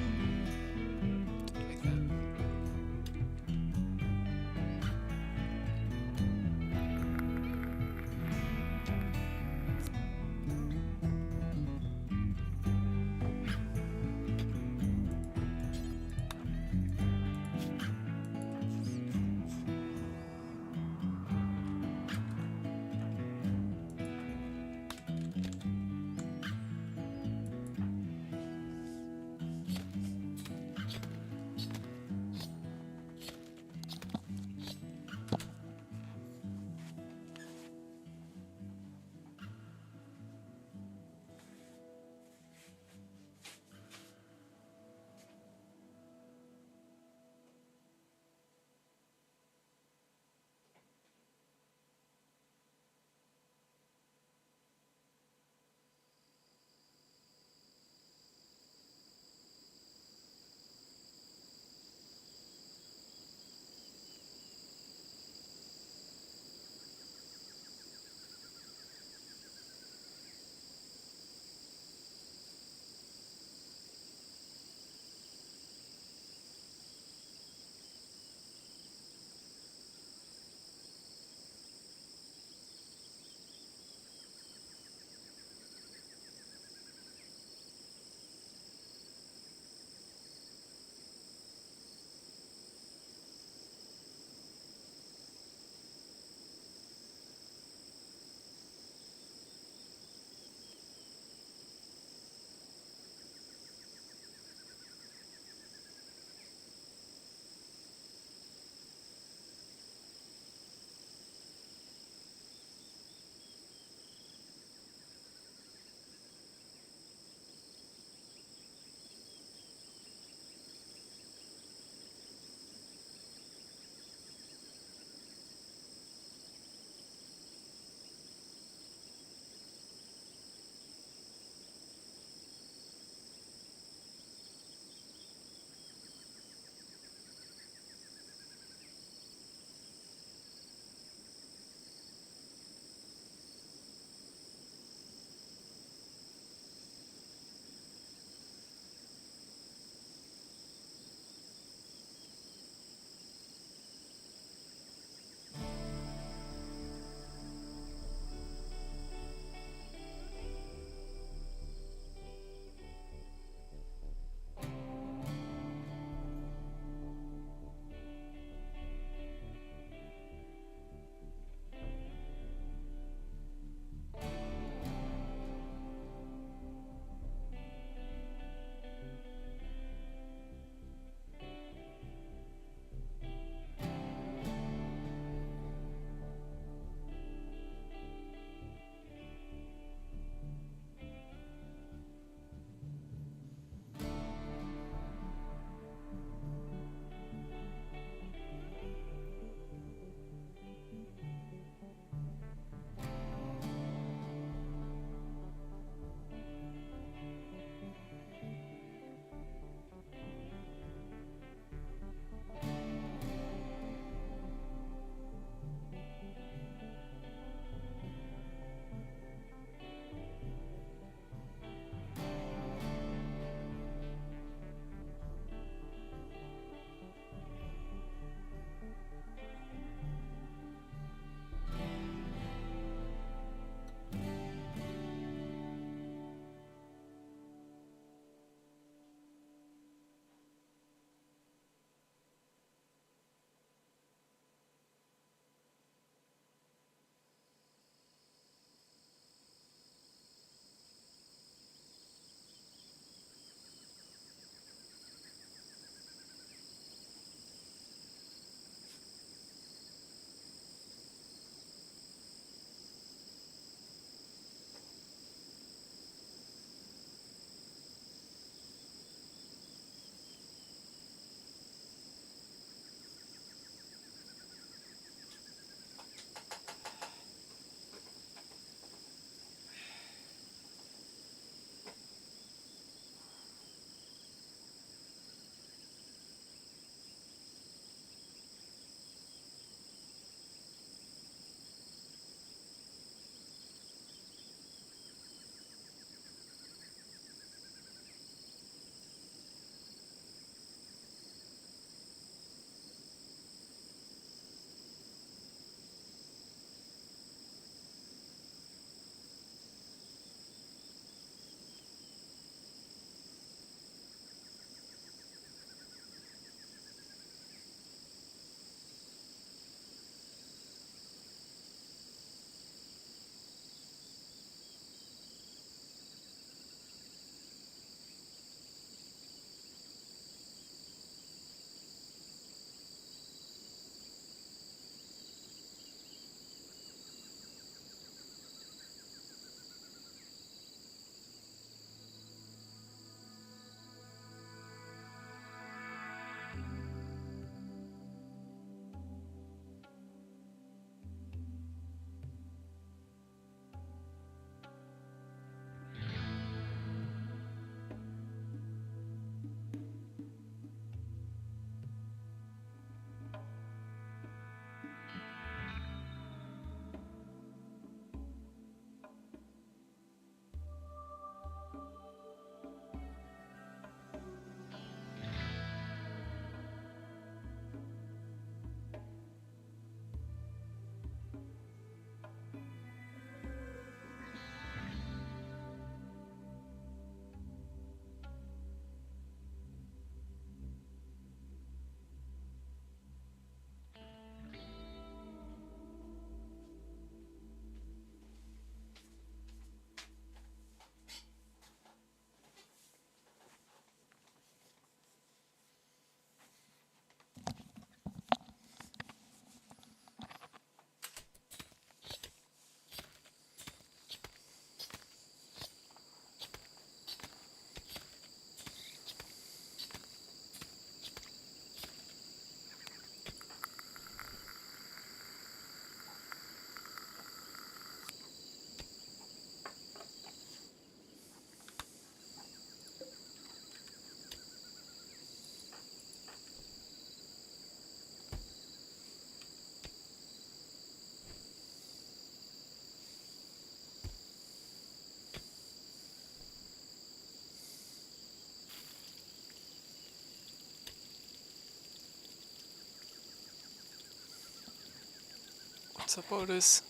What's up, Otis?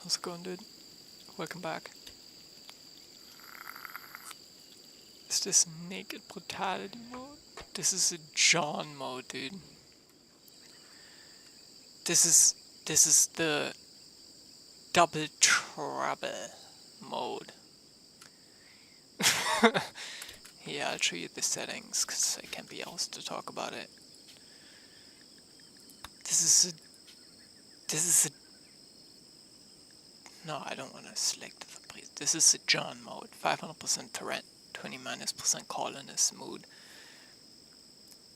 How's it going, dude? Welcome back. Is this naked brutality mode? This is a John mode, dude. This is the double trouble mode. Yeah, I'll show you the settings because I can't be asked to talk about it. This is a no, I don't want to select the place. This is a John mode. 500% Torrent, 20% colonist mood.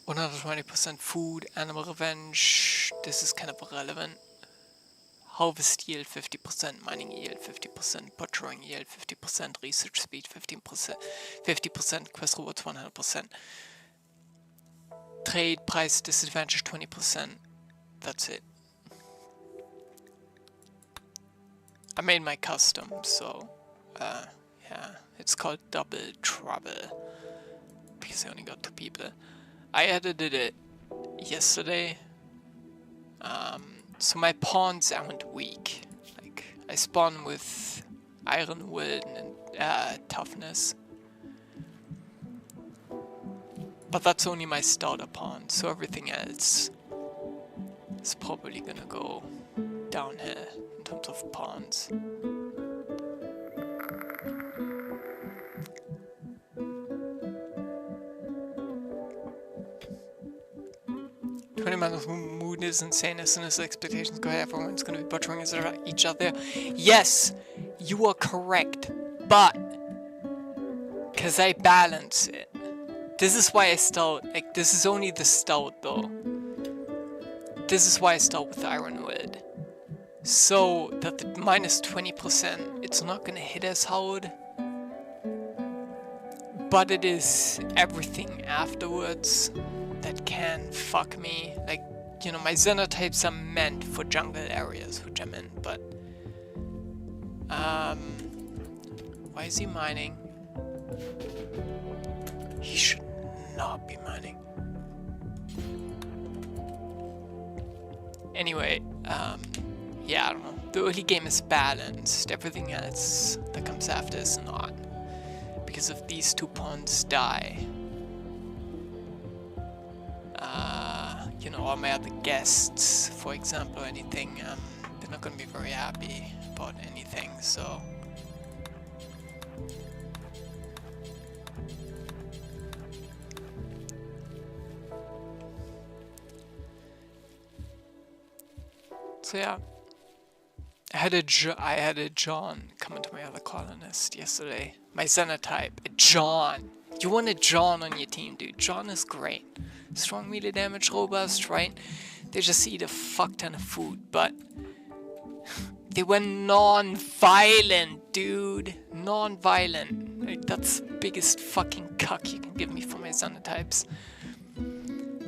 120% food, animal revenge. This is kind of irrelevant. Harvest yield 50%, mining yield 50%, butchering yield 50%, research speed 50%, quest rewards 100%. Trade price disadvantage 20%. That's it. I made my custom, so yeah, it's called Double Trouble because I only got 2 people. I edited it yesterday, so my pawns aren't weak. Like I spawn with iron will and toughness, but that's only my starter pawn. So everything else is probably gonna go downhill in terms of pawns. Amount of mood is insane. As soon as the expectations go ahead, everyone's going to be butchering each other. Yes, you are correct, but because I balance it. This is why I start. Like, this is only the start, though. This is why I start with Iron Wood, so that the minus 20%, it's not going to hit as hard, but it is everything afterwards that can fuck me. Like, you know, my xenotypes are meant for jungle areas, which I'm in, but why is he mining? He should not be mining. Anyway, yeah, I don't know. The early game is balanced. Everything else that comes after is not. Because if these 2 pawns die, you know, all my other guests, for example, or anything, they're not gonna be very happy about anything, so. So yeah, I had a John come into my other colonist yesterday. My xenotype, a John. You want a John on your team, dude. John is great. Strong melee damage, robust, right? They just eat a fuck ton of food, but they were non-violent, dude. Non-violent. Like, that's the biggest fucking cuck you can give me for my xenotypes.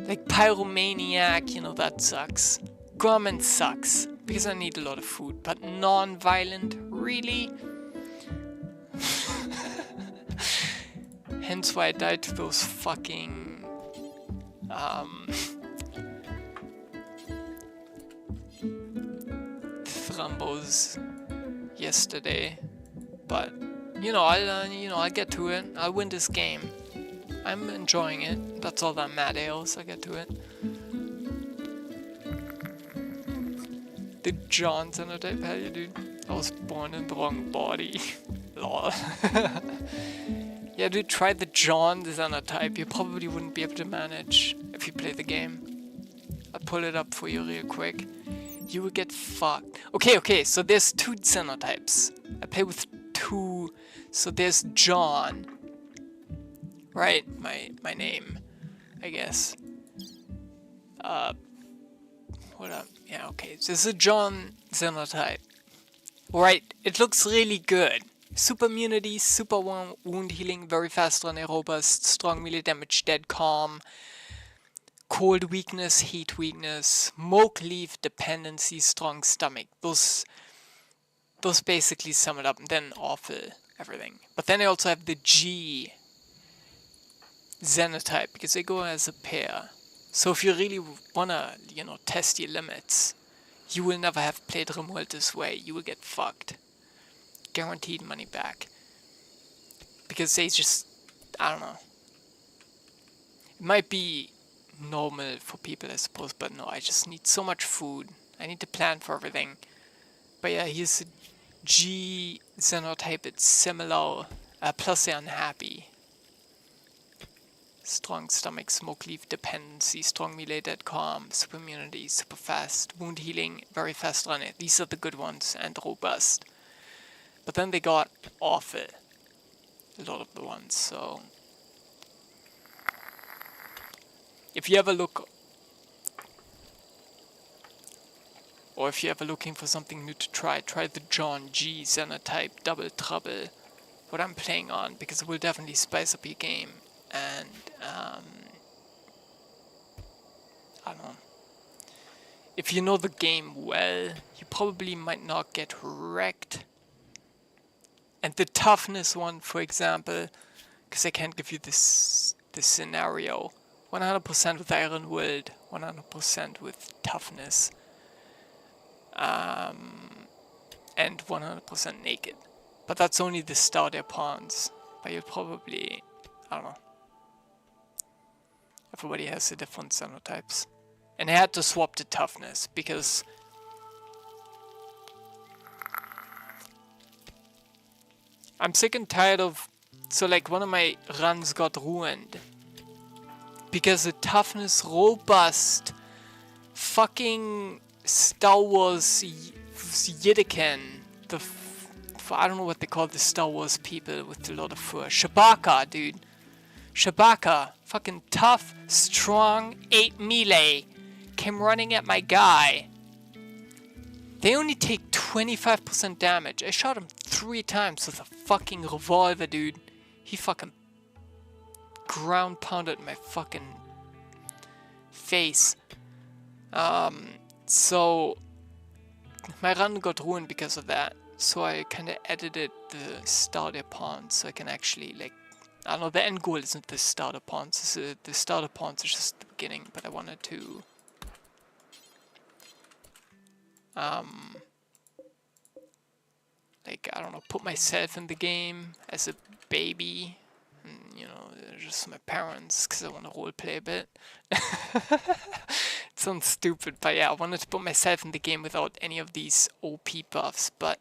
Like, pyromaniac, you know, that sucks. Gorman sucks, because I need a lot of food, but non-violent, really? Hence why I died to those fucking Thrombos yesterday, but you know, I'll get to it. I'll win this game. I'm enjoying it. That's all that matters. I'll get to it. The John xenotype, hell yeah, dude. I was born in the wrong body. Lol. Yeah, dude, try the John xenotype. You probably wouldn't be able to manage if you play the game. I'll pull it up for you real quick. You will get fucked. Okay, so there's 2 xenotypes. I play with 2. So there's John. Right? My name, I guess. What up? Yeah, okay. This is a John xenotype. Right, it looks really good. Super immunity, super wound healing, very fast running, robust, strong melee damage, dead calm, cold weakness, heat weakness, smoke leaf dependency, strong stomach. Those basically sum it up, and then awful everything. But then I also have the G xenotype because they go as a pair. So if you really wanna, test your limits, you will never have played rimworld this way. You will get fucked. Guaranteed money back. Because they just, I don't know. It might be normal for people, I suppose, but no, I just need so much food. I need to plan for everything. But yeah, here's a G xenotype. It's similar, plus they're unhappy. Strong stomach, smoke leaf dependency, strong melee, dead calm, super immunity, super fast, wound healing, very fast running. These are the good ones, and robust. But then they got awful. A lot of the ones, so... If you ever look... Or if you're ever looking for something new to try the John G xenotype Double Trouble. What I'm playing on, because it will definitely spice up your game. And, I don't know. If you know the game well, you probably might not get wrecked. And the toughness one, for example, because I can't give you this scenario. 100% with Iron World, 100% with toughness. And 100% naked. But that's only the starter pawns. But you'll probably, I don't know. Everybody has the different xenotypes. And I had to swap the toughness because I'm sick and tired of... So like one of my runs got ruined because the toughness robust fucking Star Wars Yidiken, I don't know what they call the Star Wars people with a lot of fur. Chewbacca, dude. Chewbacca, fucking tough, strong, 8 melee, came running at my guy. They only take 25% damage. I shot him 3 times with a fucking revolver, dude. He fucking ground pounded my fucking face. So my run got ruined because of that. So I kind of edited the starter pawns so I can actually, like, I don't know, the end goal isn't the starter pawns. The starter pawns is just the beginning, but I wanted to like, I don't know, put myself in the game as a baby, and, just my parents, because I want to roleplay a bit. It sounds stupid, but yeah, I wanted to put myself in the game without any of these OP buffs, but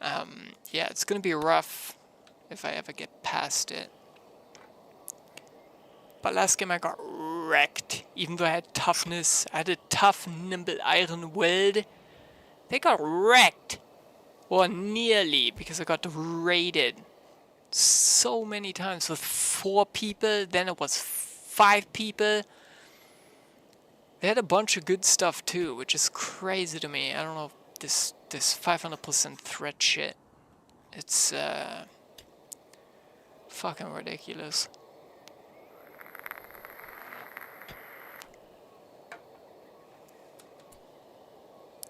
yeah, it's gonna be rough if I ever get past it. But last game I got wrecked, even though I had toughness. I had a tough, nimble iron weld. They got wrecked. Or nearly, because I got raided so many times with 4 people, then it was 5 people. They had a bunch of good stuff too, which is crazy to me. I don't know, this 500% threat shit. It's fucking ridiculous.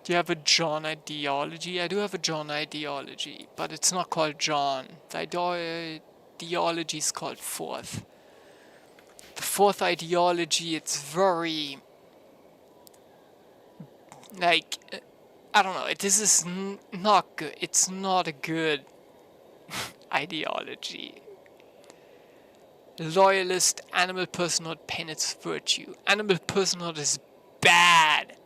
Do you have a John ideology? I do have a John ideology, but it's not called John. The ideology is called Fourth. The Fourth ideology, it's very... like, I don't know, this is not good. It's not a good ideology. Loyalist, animal personhood, pain its virtue. Animal personhood is bad.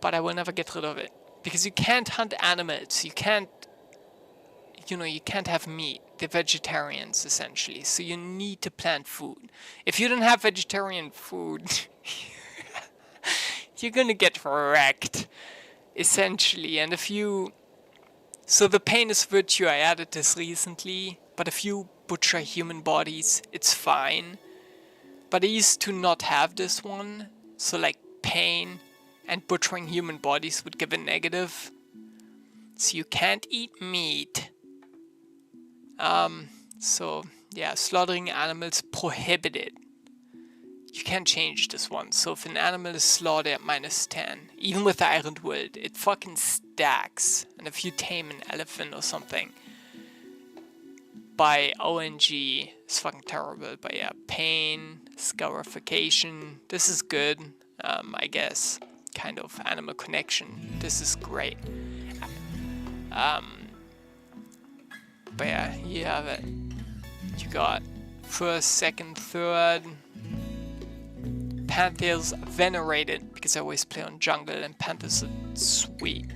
But I will never get rid of it. Because you can't hunt animals. You can't... you can't have meat. They're vegetarians, essentially. So you need to plant food. If you don't have vegetarian food... you're gonna get wrecked. Essentially. And if you... So the pain is virtue. I added this recently. But if you butcher human bodies, it's fine. But I used to not have this one. So like pain... and butchering human bodies would give a negative. So you can't eat meat. So yeah, slaughtering animals prohibited. You can't change this one. So if an animal is slaughtered at -10, even with the Iron World, it fucking stacks. And if you tame an elephant or something, by ONG, it's fucking terrible. But yeah, pain, Scarification. This is good, I guess. Kind of animal connection. This is great. But yeah, you have it. You got first, second, third. Panthers venerated because I always play on jungle and Panthers are sweet.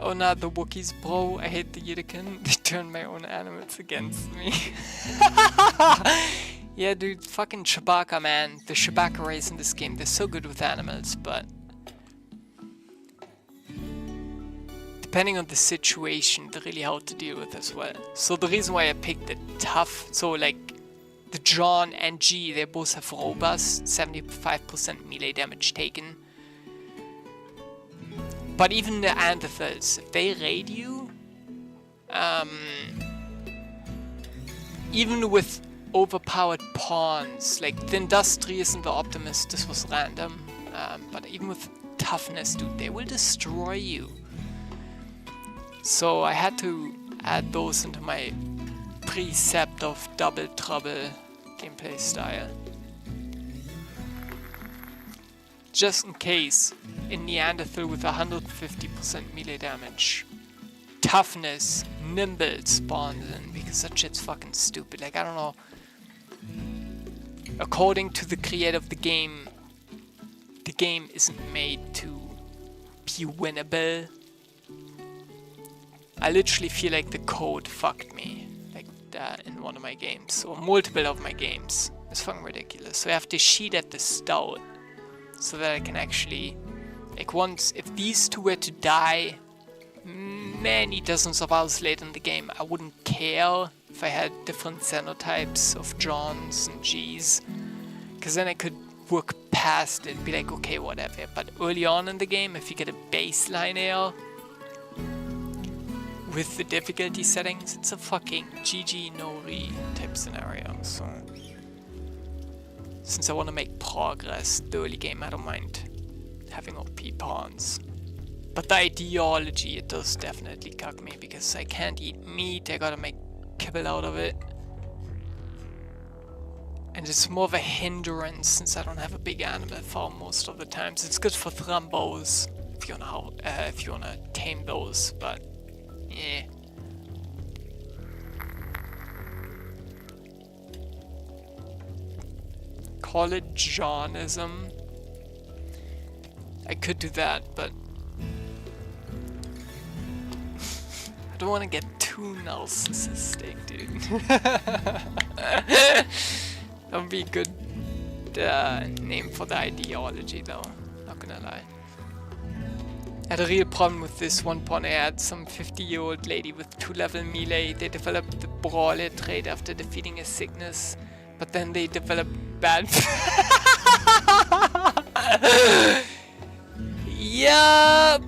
Oh, not the Wookiees, bro. I hate the Yiddikin. They turn my own animals against me. Yeah, dude, fucking Chewbacca, man. The Chewbacca race in this game, they're so good with animals, but depending on the situation, they're really hard to deal with as well. So the reason why I picked the tough, so like the John and G, they both have robust, 75% melee damage taken. But even the Neanderthals, if they raid you, even with overpowered pawns, like the Industrious and the Optimist, this was random, but even with toughness, dude, they will destroy you. So I had to add those into my precept of double trouble gameplay style. Just in case, in Neanderthal with 150% melee damage, toughness, nimble spawns in, because that shit's fucking stupid. Like, I don't know. According to the creator of the game isn't made to be winnable. I literally feel like the code fucked me, like that in one of my games, or multiple of my games. It's fucking ridiculous. So I have to cheat at the start, so that I can actually, like once, if these two were to die many dozens of hours later in the game, I wouldn't care if I had different xenotypes of Johns and Gs, because then I could work past it, be like, okay, whatever. But early on in the game, if you get a baseline error with the difficulty settings, it's a fucking GG no re type scenario. So since I want to make progress the early game, I don't mind having OP pawns. But the ideology, it does definitely cuck me, because I can't eat meat, I gotta make kibble out of it. And it's more of a hindrance since I don't have a big animal farm most of the times. It's good for thrumbos if you wanna tame those, but yeah. Call it Johnism. I could do that, but I don't want to get too narcissistic, dude. That would be a good name for the ideology, though. Not gonna lie. I had a real problem with this one pawn. I had some 50-year-old lady with 2-level melee. They developed the brawler trait after defeating a sickness, but then they developed bad. Yup!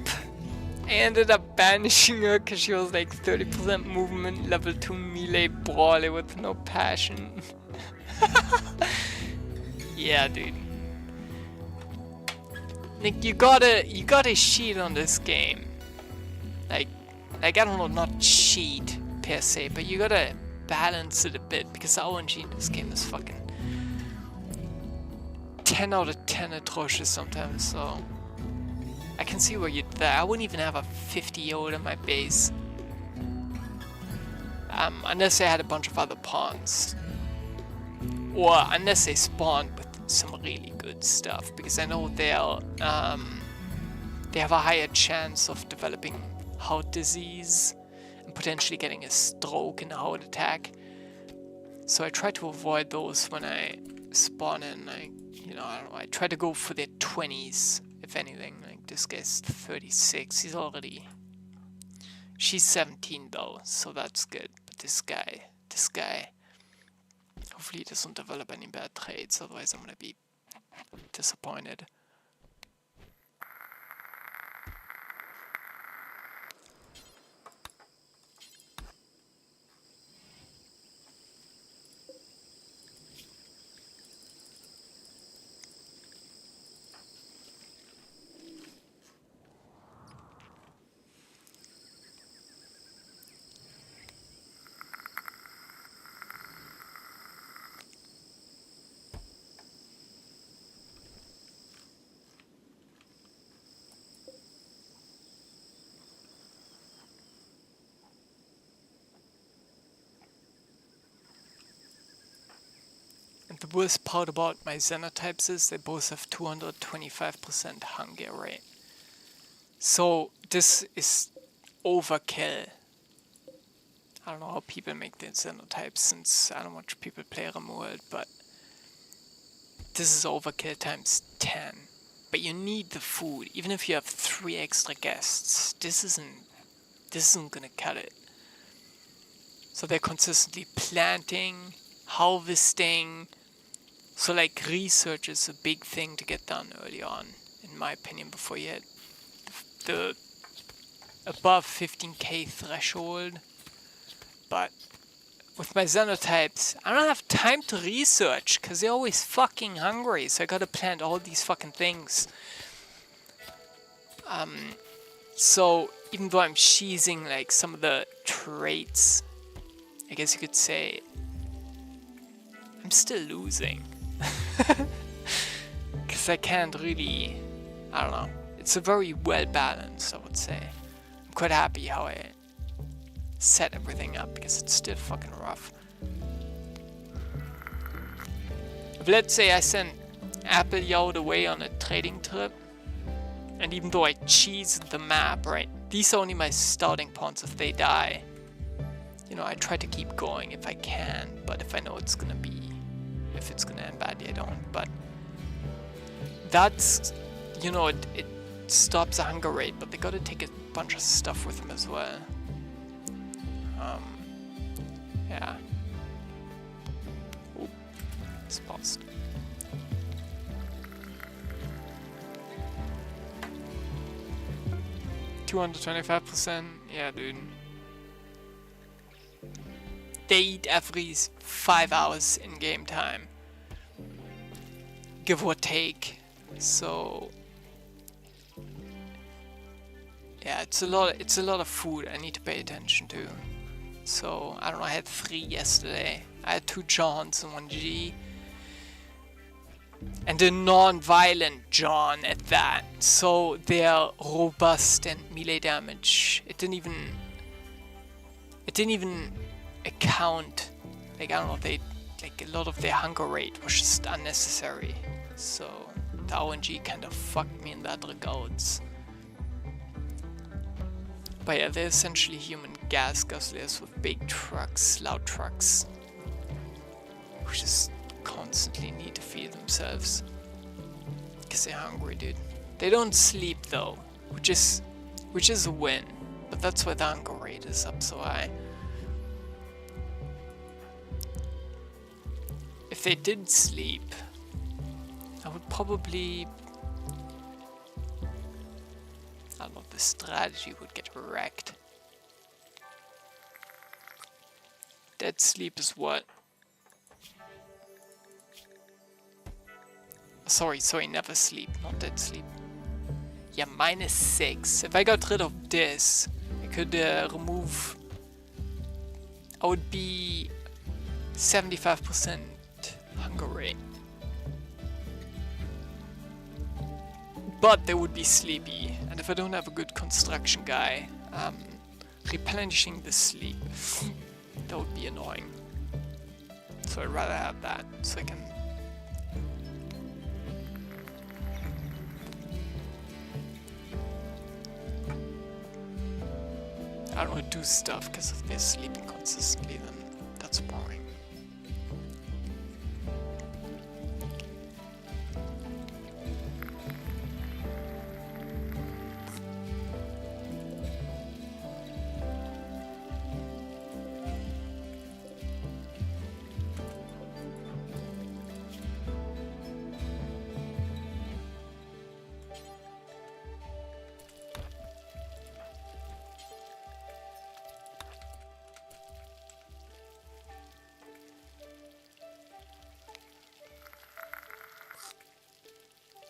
I ended up banishing her because she was like 30% movement, level 2 melee brawler with no passion. Yeah, dude. Like, you gotta cheat on this game. Like I don't know, not cheat per se, but you gotta balance it a bit, because the RNG in this game is fucking 10 out of 10 atrocious sometimes, so I can see where you're there. I wouldn't even have a 50-year-old in my base. Unless I had a bunch of other pawns. Or unless they spawned with some really good stuff, because I know they have a higher chance of developing heart disease and potentially getting a stroke and a heart attack. So I try to avoid those when I spawn in. I don't know, I try to go for their 20s, if anything. Like, this guy's 36, she's 17 though, so that's good. But this guy, hopefully he doesn't develop any bad traits, otherwise I'm gonna be disappointed. The worst part about my xenotypes is they both have 225% hunger rate. So this is overkill. I don't know how people make the xenotypes since I don't watch people play rimworld, but this is overkill times 10. But you need the food, even if you have 3 extra guests. This isn't gonna cut it. So they're consistently planting, harvesting. So like research is a big thing to get done early on, in my opinion, before you hit the above 15k threshold. But with my xenotypes, I don't have time to research because they're always fucking hungry. So I gotta plant all these fucking things. So even though I'm cheesing like some of the traits, I guess you could say I'm still losing. Because I can't really, I don't know. It's a very well balanced, I would say. I'm quite happy how I set everything up because it's still fucking rough. If let's say I send Apple Yowd away on a trading trip, and even though I cheese the map, right, these are only my starting points. If they die, you know, I try to keep going if I can, but if I know it's gonna end badly, I don't. But that's, you know, it stops the hunger rate, but they gotta take a bunch of stuff with them as well. Yeah. Oh, it's paused. %225%, yeah, dude. They eat every 5 hours in game time, give or take. So yeah, it's a lot of food I need to pay attention to. So I don't know, I had 3 yesterday. I had 2 Johns and 1 G. And a non-violent John at that. So they're robust and melee damage. It didn't even account, like, I don't know, they, like, a lot of their hunger rate was just unnecessary. So the RNG kind of fucked me in that regards. But yeah, they're essentially human gas guzzlers with big trucks, loud trucks, who just constantly need to feed themselves because they're hungry, dude. They don't sleep though, which is a win. But that's why the hunger rate is up so high. If they did sleep, I would probably, I don't know, the strategy would get wrecked. Dead sleep is what? Sorry, never sleep, not dead sleep. Yeah, -6. If I got rid of this, I could remove, I would be 75% hunger rate. But they would be sleepy, and if I don't have a good construction guy, replenishing the sleep, that would be annoying. So I'd rather have that, so I can... I don't want to do stuff because if they're sleeping consistently, then that's boring.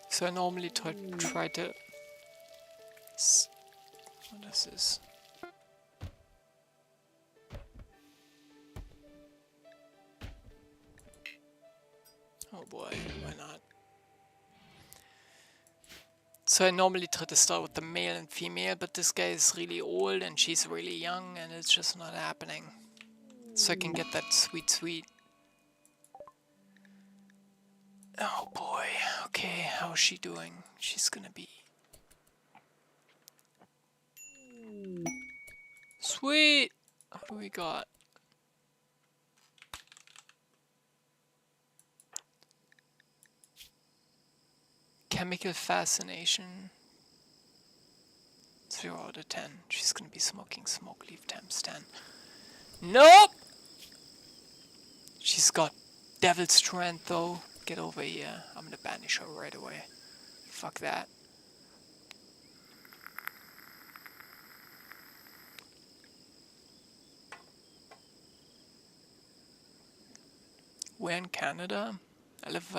So I normally try to... What is this? Oh boy, why not? So I normally try to start with the male and female, but this guy is really old and she's really young and it's just not happening. So I can get that sweet Oh boy. Okay, how's she doing? She's gonna be sweet. What do we got? Chemical fascination. 0 out of 10. She's gonna be smoking smoke leaf times 10. Nope! She's got devil strength though. Get over here. I'm gonna banish her right away. Fuck that. We're in Canada. I live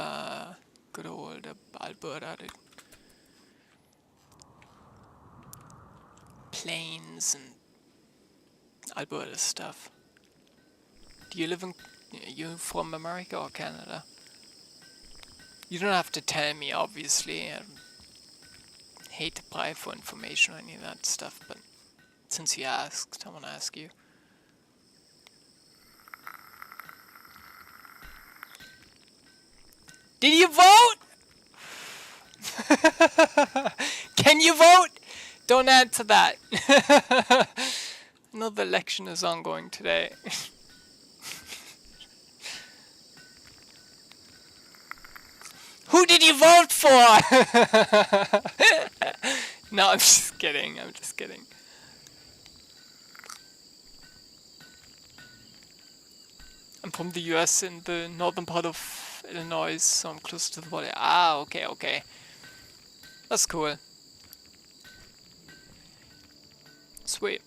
good old Alberta. The plains and Alberta stuff. Do you live in... You from America or Canada? You don't have to tell me, obviously. I hate to pry for information or any of that stuff, but since you asked, I want to ask you. Did you vote? Can you vote? Don't answer that. Another election is ongoing today. Who did you vote for? No, I'm just kidding. I'm just kidding. I'm from the US in the northern part of Illinois, so I'm close to the border. Ah, okay, okay. That's cool. Sweet.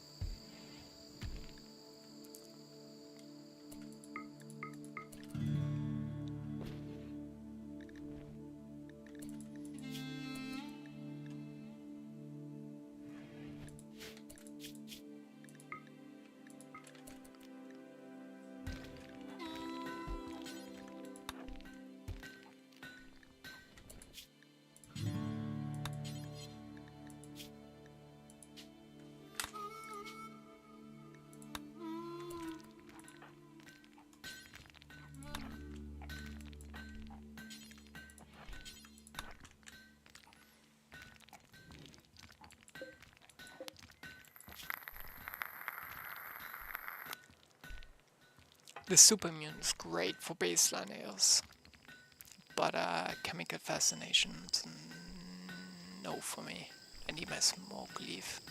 The super immune is great for baseline ales, but chemical fascination, no for me. I need my smoke leaf.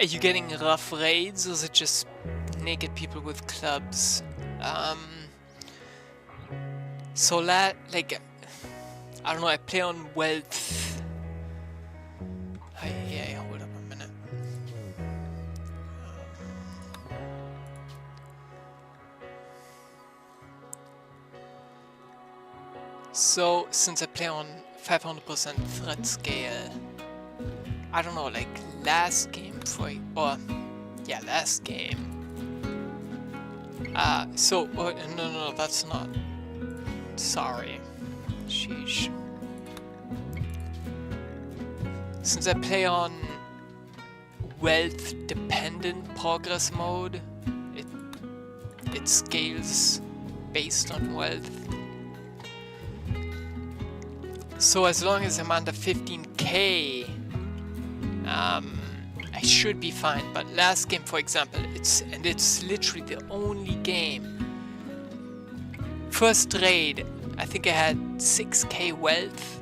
Are you getting rough raids, or is it just naked people with clubs? So like, I don't know, I play on wealth. Hey, hold up a minute. So, since I play on 500% threat scale, I don't know, like last game last game. No, that's not. Sorry. Sheesh. Since I play on wealth dependent progress mode, it scales based on wealth. So as long as I'm under 15k, I should be fine. But last game, for example, it's literally the only game. First raid, I think I had 6k wealth,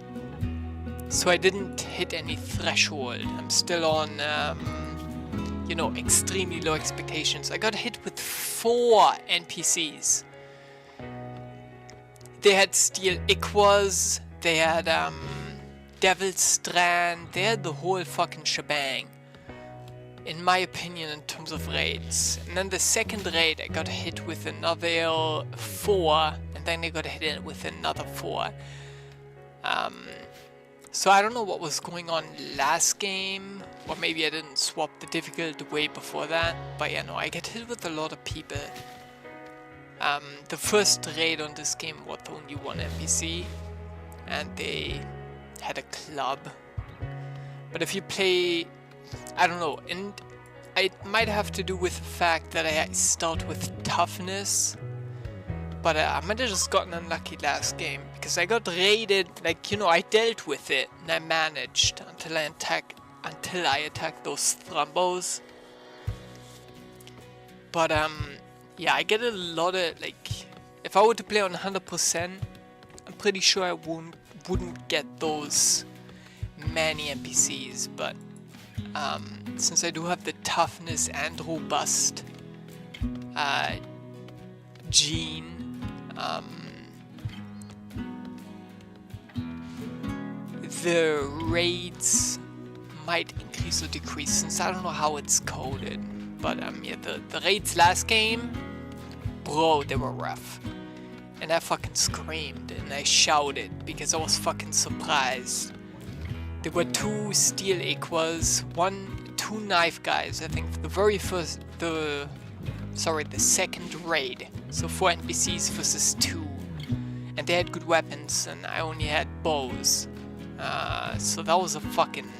so I didn't hit any threshold. I'm still on, you know, extremely low expectations. I got hit with 4 NPCs. They had Steel Iquas, they had Devil's Strand, they had the whole fucking shebang, in my opinion, in terms of raids. And then the second raid, I got hit with another 4, and then I got hit with another 4. So I don't know what was going on last game, or maybe I didn't swap the difficulty way before that, but yeah, no, I get hit with a lot of people. The first raid on this game was only 1 NPC, and they had a club. But if you play, I don't know, and it might have to do with the fact that I start with toughness, but I might have just gotten unlucky last game, because I got raided, like, you know, I dealt with it, and I managed until I attacked those thrombos. But yeah, I get a lot of, like, if I were to play on 100%, I'm pretty sure I wouldn't get those many NPCs, but since I do have the toughness and robust gene, the raids might increase or decrease, since I don't know how it's coded. But yeah, the raids last game, bro, they were rough. And I fucking screamed and I shouted because I was fucking surprised. There were 2 Steel Equals, 2 knife guys, I think, the second raid. So 4 NPCs versus 2. And they had good weapons and I only had bows. So that was a fucking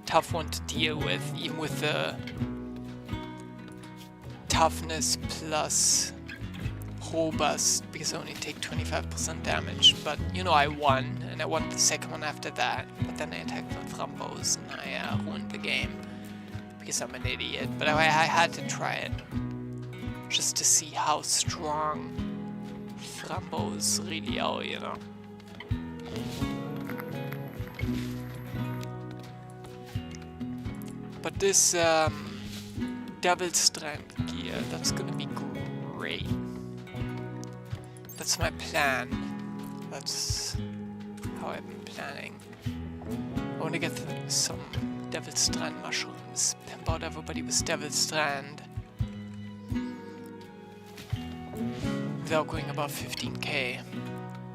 tough one to deal with, even with the toughness plus robust, because I only take 25% damage. But you know, I won, and I won the second one after that. But then I attacked with Thrombos and I ruined the game because I'm an idiot. But I had to try it just to see how strong Thrombos really are, you know. But this Devil's Strand gear, that's gonna be great. That's my plan. That's how I've been planning. I want to get some Devil's Strand mushrooms, pimp out everybody with Devil's Strand without going above 15k.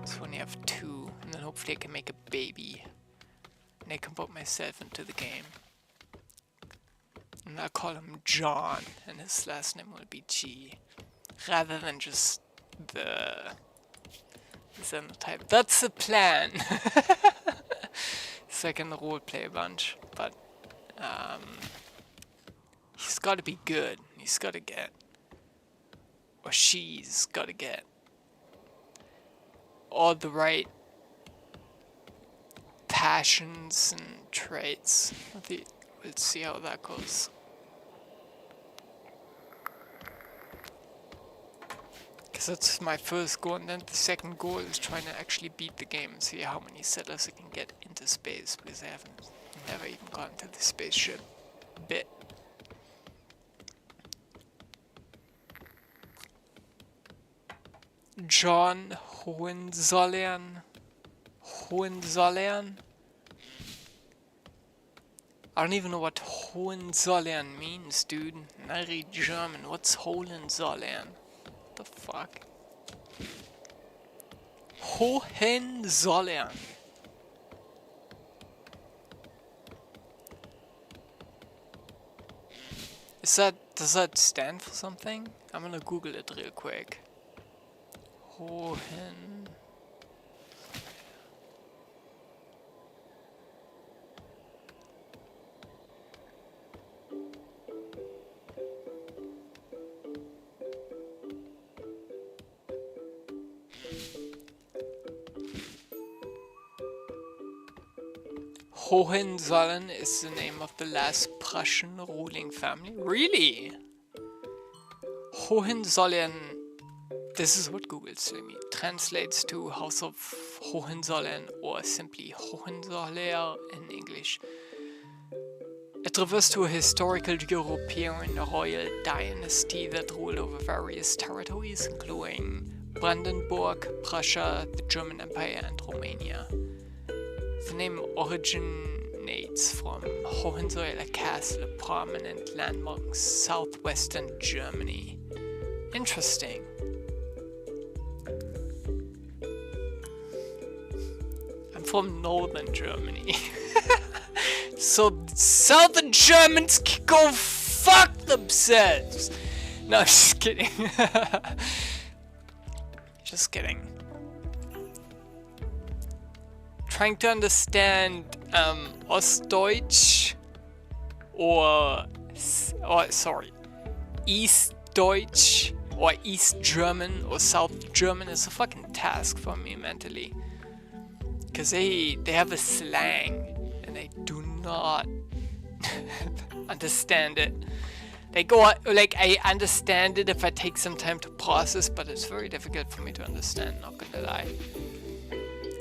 So I only have 2, and then hopefully I can make a baby and I can put myself into the game. And I'll call him John, and his last name will be G, rather than just the xenotype. That's the plan. So I can roleplay a bunch, but he's got to be good. He's got to get, or she's got to get, all the right passions and traits. We'll see how that goes. Because that's my first goal, and then the second goal is trying to actually beat the game and see how many settlers I can get into space, because I haven't never even gotten to the spaceship bit. John Hohenzollern. Hohenzollern? I don't even know what Hohenzollern means, dude. I read German. What's Hohenzollern? What the fuck? Hohenzollern. Does that stand for something? I'm gonna Google it real quick. Hohenzollern is the name of the last Prussian ruling family. Really? Hohenzollern, this is what Google's telling me, translates to House of Hohenzollern or simply Hohenzollern in English. It refers to a historical European royal dynasty that ruled over various territories, including Brandenburg, Prussia, the German Empire, and Romania. The name originates from Hohenzollern Castle, a prominent landmark in southwestern Germany. Interesting. I'm from northern Germany. So southern Germans can go fuck themselves. No, just kidding. Just kidding. Trying to understand Ostdeutsch or sorry, Eastdeutsch or East German or South German is a fucking task for me mentally, because they have a slang and I do not understand it. They go like, I understand it if I take some time to process, but it's very difficult for me to understand, not gonna lie.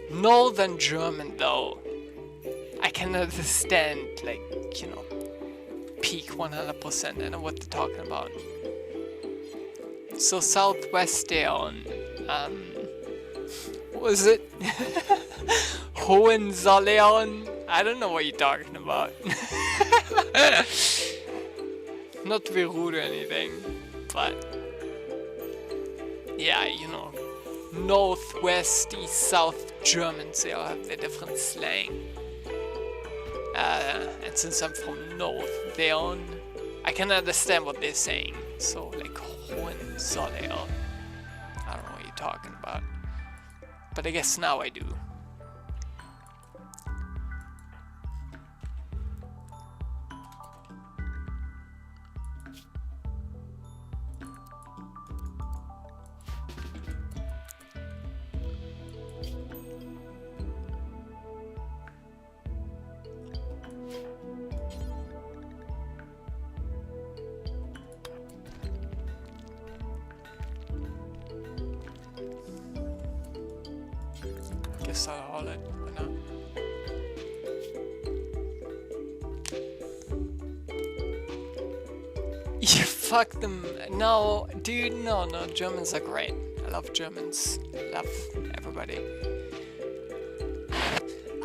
Northern German though, I can understand, like, you know, peak 100%. I know what they're talking about. So Southwestern, what was it? Hohenzollern? I don't know what you're talking about. Not to be rude or anything, but yeah, you know, Northwest, East, South Germans, they all have their different slang. And since I'm from North, I can understand what they're saying. So, like, Hohenzollern, I don't know what you're talking about. But I guess now I do. Guess I'll hold it for now. You fuck them. No, dude, no, Germans are great. I love Germans. I love everybody.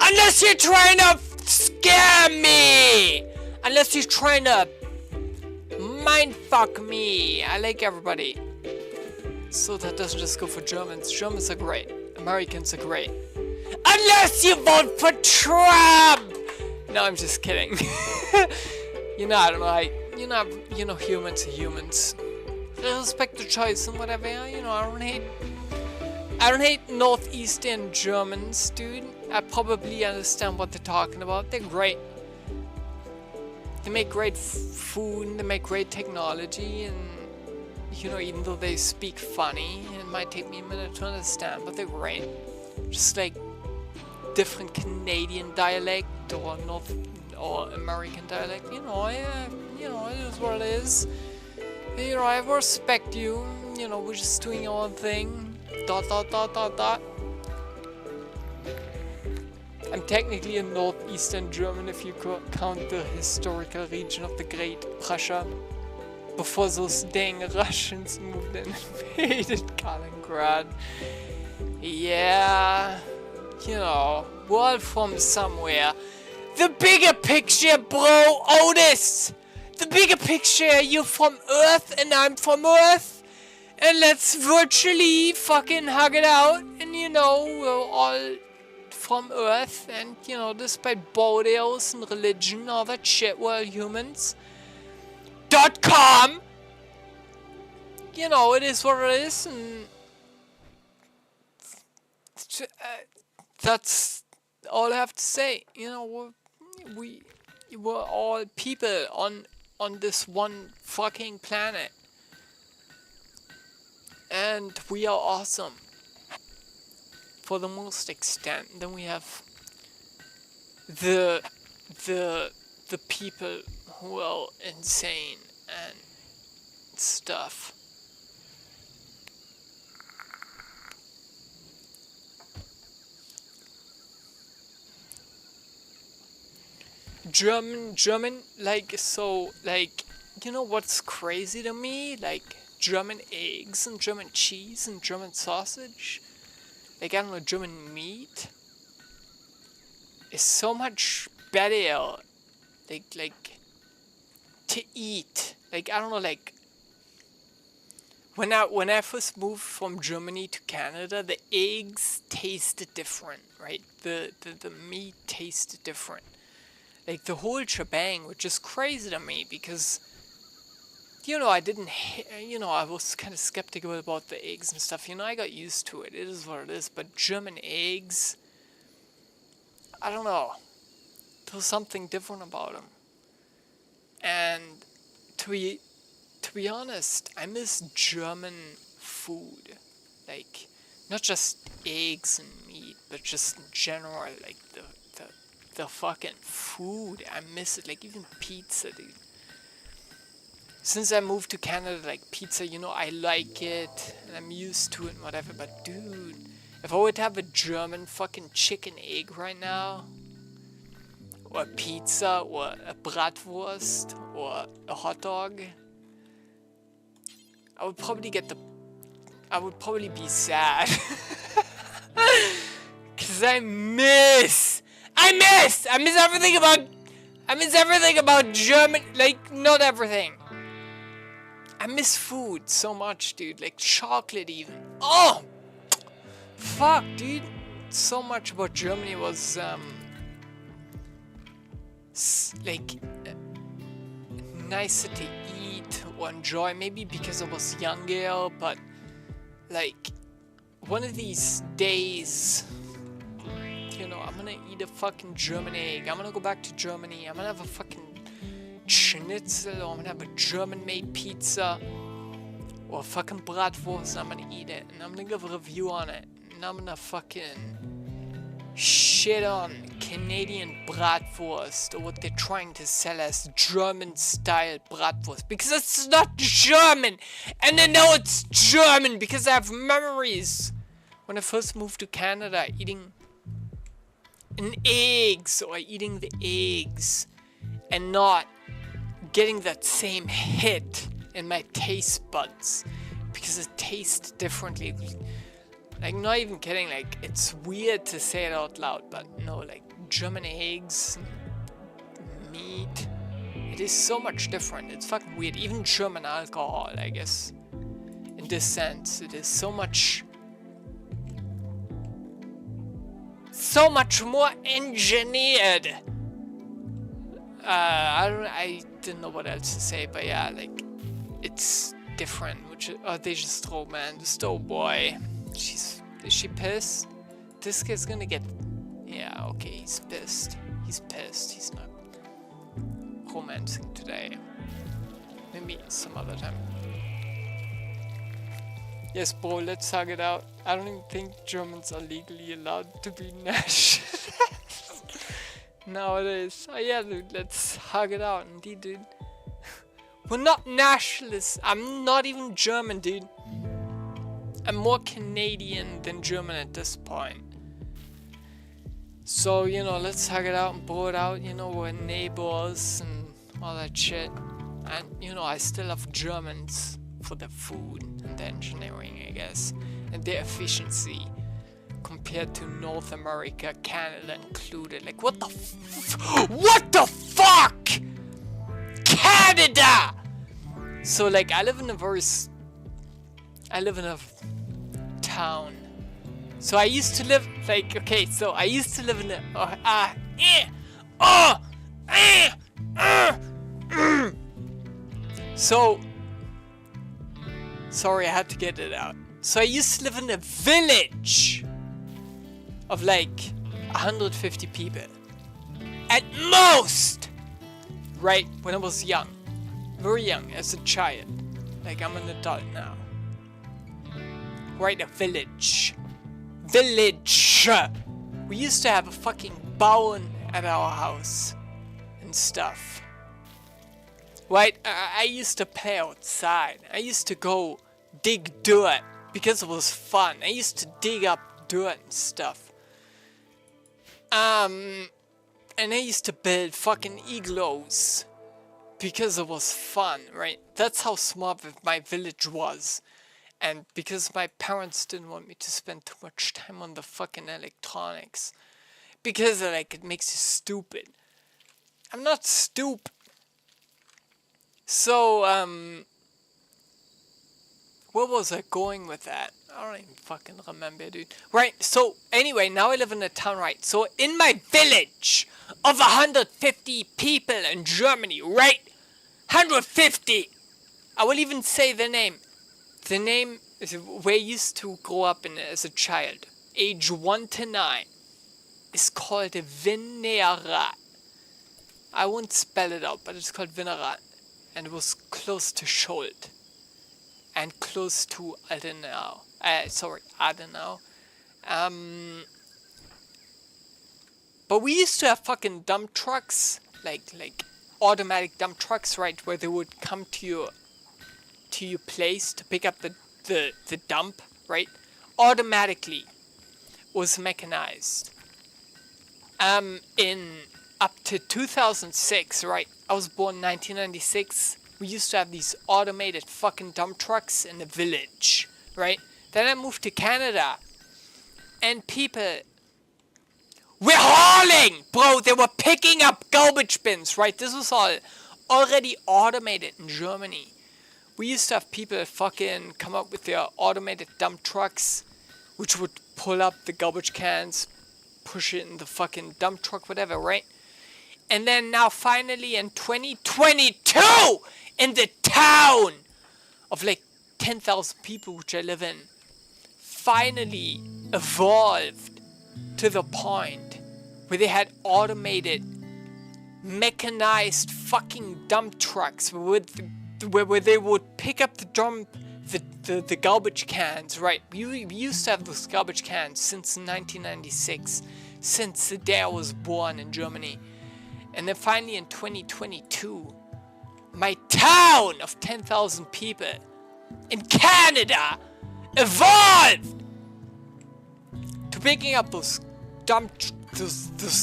Unless you're trying to scare me! Unless you're trying to mindfuck me. I like everybody. So that doesn't just go for Germans. Germans are great. Americans are great. Unless you vote for Trump! No, I'm just kidding. You know, I don't know, you know, humans are humans. I respect the choice and whatever, you know, I don't hate northeastern Germans, dude. I probably understand what they're talking about. They're great. They make great food, they make great technology, and, you know, even though they speak funny, it might take me a minute to understand, but they're great. Just like different Canadian dialect or North or American dialect, you know, it is what it is. You know, I respect you. You know, we're just doing our own thing. ... I'm technically a northeastern German if you count the historical region of the Great Prussia. before those dang Russians moved and invaded Kaliningrad. Yeah, you know, we're all from somewhere. The bigger picture, bro, Otis! The bigger picture, you're from Earth and I'm from Earth. And let's virtually fucking hug it out. And you know, we're all from Earth. And you know, despite borders and religion, all that shit, we're all humans. .com! You know, it is what it is. And that's all I have to say. You know, we're all people on this one fucking planet. And we are awesome. For the most extent. Then we have the people who are insane and stuff. German, like, so, like, you know what's crazy to me? Like, German eggs and German cheese and German sausage, like, I don't know, German meat is so much better, like, to eat. Like, I don't know, like, when I first moved from Germany to Canada, the eggs tasted different, right? The meat tasted different. Like, the whole shebang, which is crazy to me, because, you know, I was kind of skeptical about the eggs and stuff. You know, I got used to it. It is what it is. But German eggs, I don't know. There's something different about them. And to be honest, I miss German food. Like, not just eggs and meat, but just in general, like, the fucking food. I miss it. Like, even pizza, dude. Since I moved to Canada, like, pizza, you know, I like it, and I'm used to it and whatever, but dude, if I would have a German fucking chicken egg right now, or a pizza, or a bratwurst, or a hot dog, I would probably be sad. Cause I miss everything about German, like, not everything. I miss food so much, dude, like chocolate even. Oh! Fuck, dude. So much about Germany was, like, nicer to eat or enjoy, maybe because I was younger, but, like, one of these days, you know, I'm gonna eat a fucking German egg. I'm gonna go back to Germany. I'm gonna have a fucking Schnitzel, or I'm gonna have a German-made pizza, or a fucking bratwurst, and I'm gonna eat it, and I'm gonna give a review on it, and I'm gonna fucking shit on Canadian bratwurst, or what they're trying to sell as German-style bratwurst, because it's not German, and I know it's German, because I have memories when I first moved to Canada, eating eggs, or eating the eggs, and not getting that same hit in my taste buds, because it tastes differently. Like, not even kidding, like, it's weird to say it out loud, but no, like, German eggs, meat, it is so much different. It's fucking weird. Even German alcohol, I guess, in this sense, it is so much more engineered. I didn't know what else to say, but yeah, like, it's different, they just throw, man, just, oh boy, is she pissed? This kid's gonna get, yeah, okay, he's pissed, he's not romancing today, maybe some other time. Yes, bro, let's hug it out. I don't even think Germans are legally allowed to be nationalists nowadays. Oh yeah, dude, let's hug it out. Indeed, dude. We're not nationalists. I'm not even German, dude. I'm more Canadian than German at this point. So, you know, let's hug it out and blow it out. You know, we're neighbors and all that shit. And, you know, I still love Germans for their food and their engineering, I guess, and their efficiency compared to North America, Canada included. Like, what the fuck? Canada! So, like, I live in a town. So I used to live, like, okay, so I used to live in So, sorry, I had to get it out. So I used to live in a village of like 150 people. At most! Right, when I was young. Very young, as a child. Like, I'm an adult now. Right, a village. Village! We used to have a fucking barn at our house. And stuff. Right, I used to play outside. I used to go dig dirt because it was fun. I used to dig up dirt and stuff. And I used to build fucking igloos because it was fun, right? That's how smart my village was. And because my parents didn't want me to spend too much time on the fucking electronics. Because, like, it makes you stupid. I'm not stupid. So, where was I going with that? I don't even fucking remember, dude. Right, so, anyway, now I live in a town, right? So, in my village of 150 people in Germany, right? 150! I will even say the name. The name is where I used to grow up in as a child. Age 1 to 9. Is called Vinerath. I won't spell it out, but it's called Vinerath. And it was close to Schuld. And close to Adenau. Adenau. But we used to have fucking dump trucks. Like automatic dump trucks, right? Where they would come to your place to pick up the dump, right? Automatically. Was mechanized. In up to 2006, right? I was born in 1996. We used to have these automated fucking dump trucks in the village, right? Then I moved to Canada. And people were hauling! Bro, they were picking up garbage bins, right? This was all already automated in Germany. We used to have people fucking come up with their automated dump trucks, which would pull up the garbage cans, push it in the fucking dump truck, whatever, right? And then now finally in 2022, in the town of like 10,000 people which I live in, finally evolved to the point where they had automated, mechanized fucking dump trucks where they would pick up the garbage cans, right? We used to have those garbage cans since 1996, since the day I was born in Germany. And then finally in 2022, my town of 10,000 people in Canada evolved to picking up those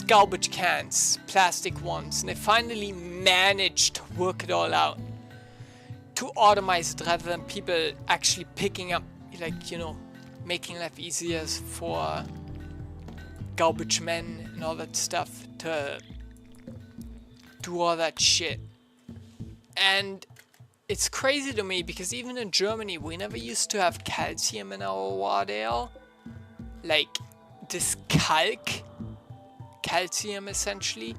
garbage cans, plastic ones, and they finally managed to work it all out. To automate it rather than people actually picking up, like, you know, making life easier for garbage men and all that stuff to do all that shit. And it's crazy to me because even in Germany we never used to have calcium in our water. Like this calcium essentially,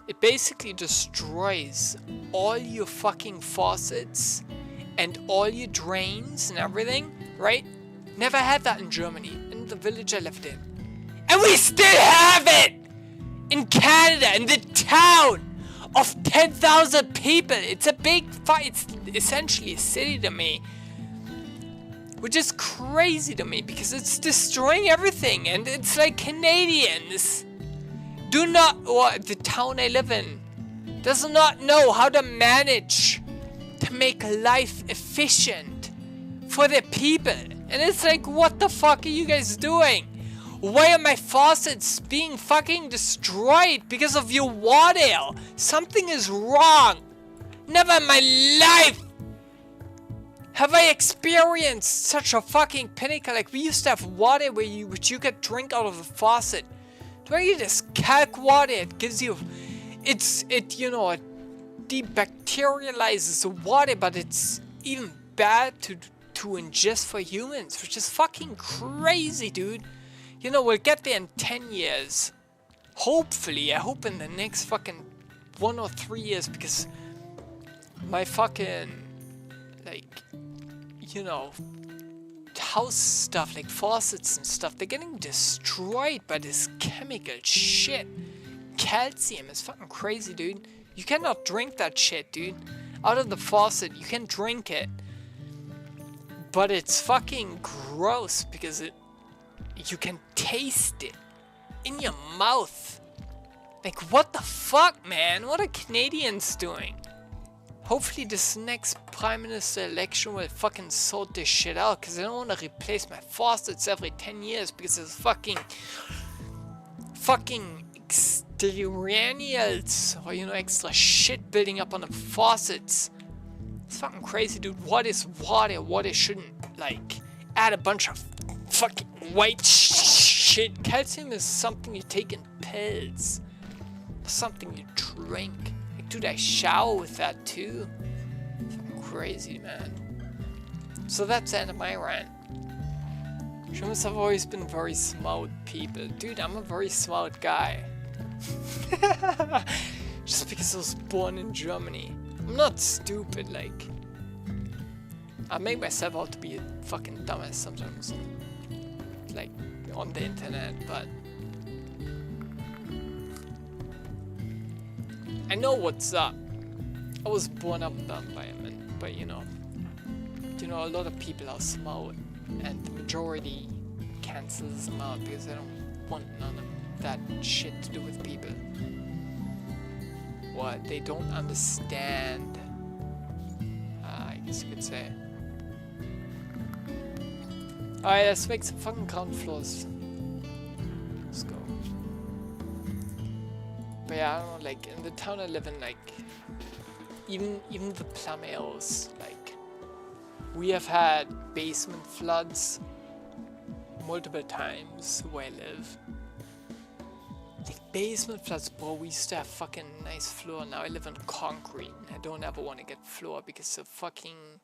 it basically destroys all your fucking faucets and all your drains and everything, right? Never had that in Germany, in the village I lived in. And we still have it! In Canada, in the town of 10,000 people. It's a big it's essentially a city to me. Which is crazy to me because it's destroying everything. And it's like Canadians the town I live in does not know how to manage to make life efficient for the people. And it's like, what the fuck are you guys doing? Why are my faucets being fucking destroyed because of your water? Something is wrong. Never in my life have I experienced such a fucking pinnacle. Like, we used to have water which you could drink out of the faucet. Don't you just calc water? It gives you, it debacterializes the water, but it's even bad to ingest for humans, which is fucking crazy, dude. You know, we'll get there in 10 years. Hopefully, I hope in the next fucking 1 or 3 years, because my fucking, like, you know, house stuff, like faucets and stuff, they're getting destroyed by this chemical shit. Calcium is fucking crazy, dude. You cannot drink that shit, dude. Out of the faucet, you can drink it. But it's fucking gross because you can taste it in your mouth. Like, what the fuck, man? What are Canadians doing? Hopefully this next Prime Minister election will fucking sort this shit out, because I don't want to replace my faucets every 10 years because there's fucking extraneals, or, you know, extra shit building up on the faucets. It's fucking crazy, dude. What is water? Water shouldn't, like, add a bunch of fucking white shit. Calcium is something you take in pills. Something you drink. Like, dude, I shower with that too. Fucking crazy, man. So that's the end of my rant. Germans have always been very smart people. Dude, I'm a very smart guy. Just because I was born in Germany. I'm not stupid, like. I make myself out to be a fucking dumbass sometimes. Like, on the internet, but I know what's up. I was born up in that environment, but you know, a lot of people are smart, and the majority cancels them out because they don't want none of that shit to do with people. What they don't understand, I guess you could say. Alright, let's make some fucking ground floors. Let's go. But yeah, I don't know, like, in the town I live in, like, even the plumbers, like, we have had basement floods multiple times where I live. Like, basement floods, bro, we used to have fucking nice floor. Now I live on concrete, and I don't ever want to get floor because the fucking